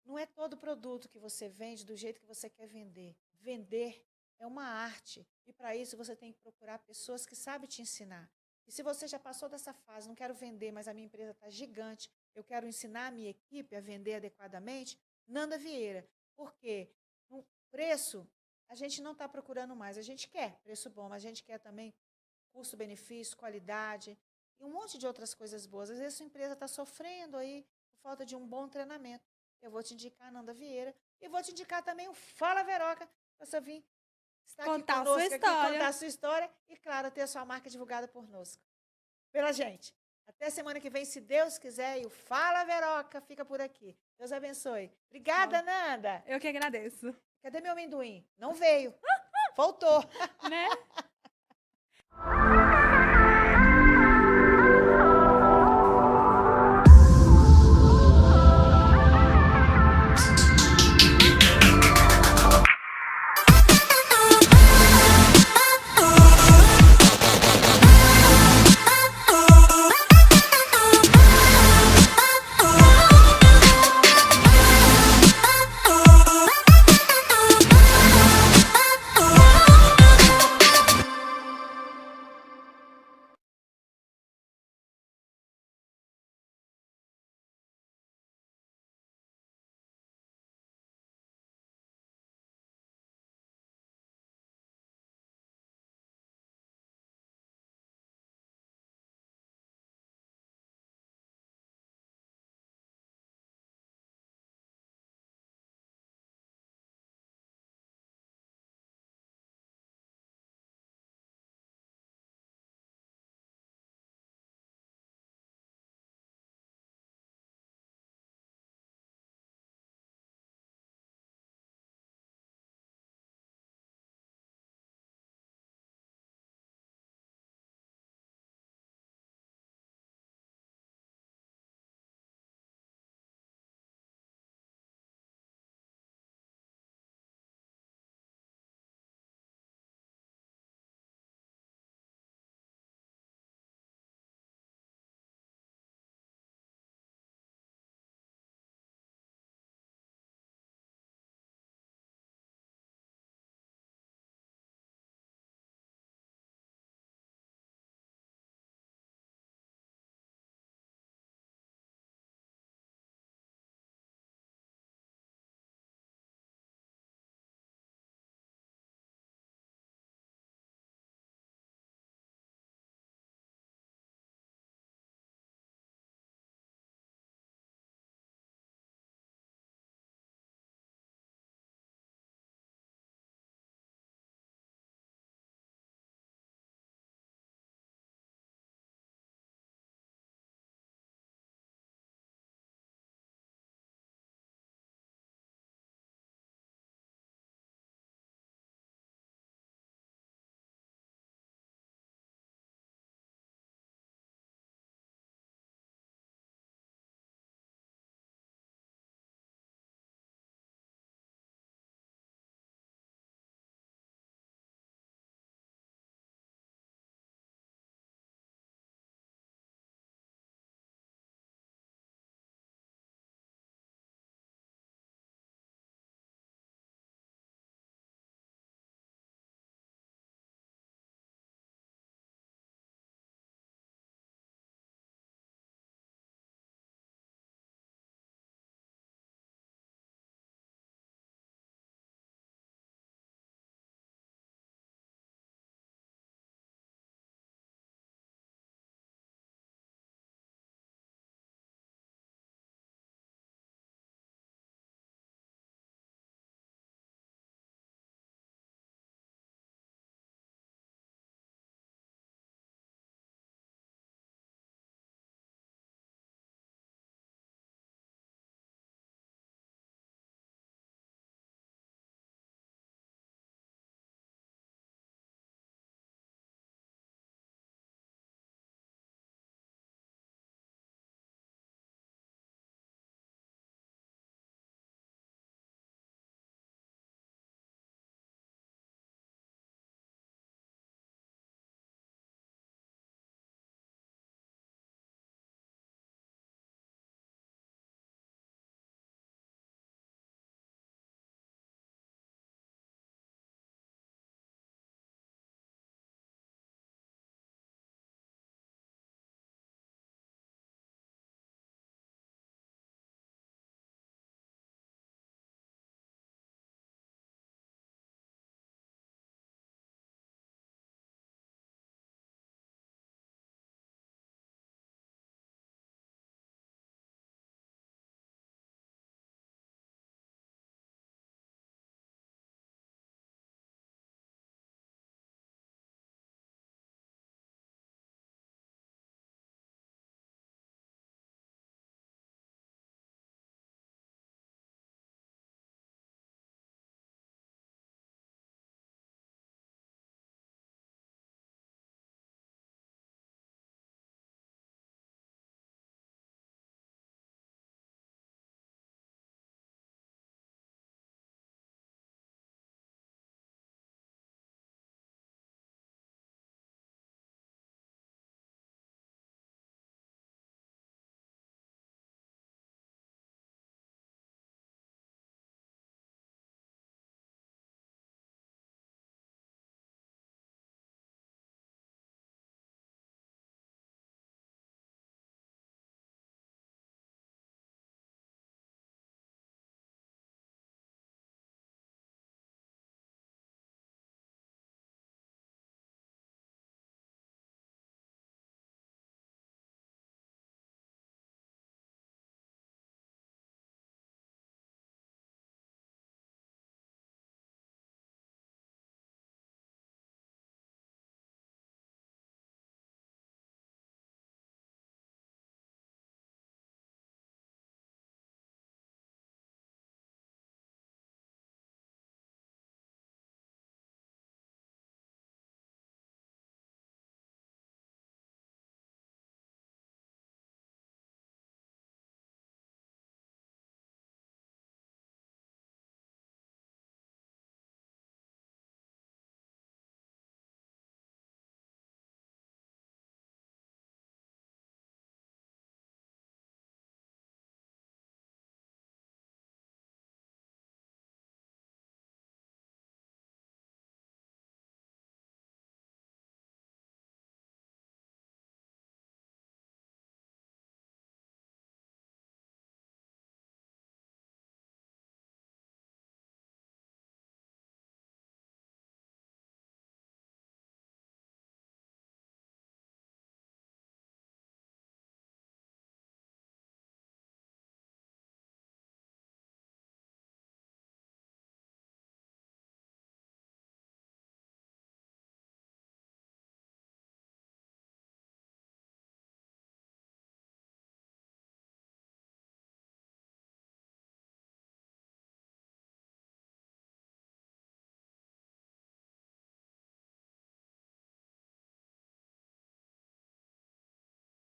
Speaker 1: não é todo produto que você vende do jeito que você quer vender. Vender é uma arte e para isso você tem que procurar pessoas que sabem te ensinar. E se você já passou dessa fase, não quero vender, mas a minha empresa está gigante, eu quero ensinar a minha equipe a vender adequadamente, Nanda Vieira. Por quê? No preço, a gente não está procurando mais, a gente quer preço bom, mas a gente quer também custo-benefício, qualidade e um monte de outras coisas boas. Às vezes a sua empresa está sofrendo aí por falta de um bom treinamento. Eu vou te indicar a Nanda Vieira e vou te indicar também o Fala Veroca, para você vir estar
Speaker 2: Contar
Speaker 1: aqui conosco,
Speaker 2: a sua história.
Speaker 1: contar a sua história e, claro, ter a sua marca divulgada por nós, pela gente. Até semana que vem, se Deus quiser, e o Fala Veroca fica por aqui. Deus abençoe. Obrigada, Nanda.
Speaker 2: Eu que agradeço.
Speaker 1: Cadê meu amendoim? Não veio. Faltou.
Speaker 2: Né?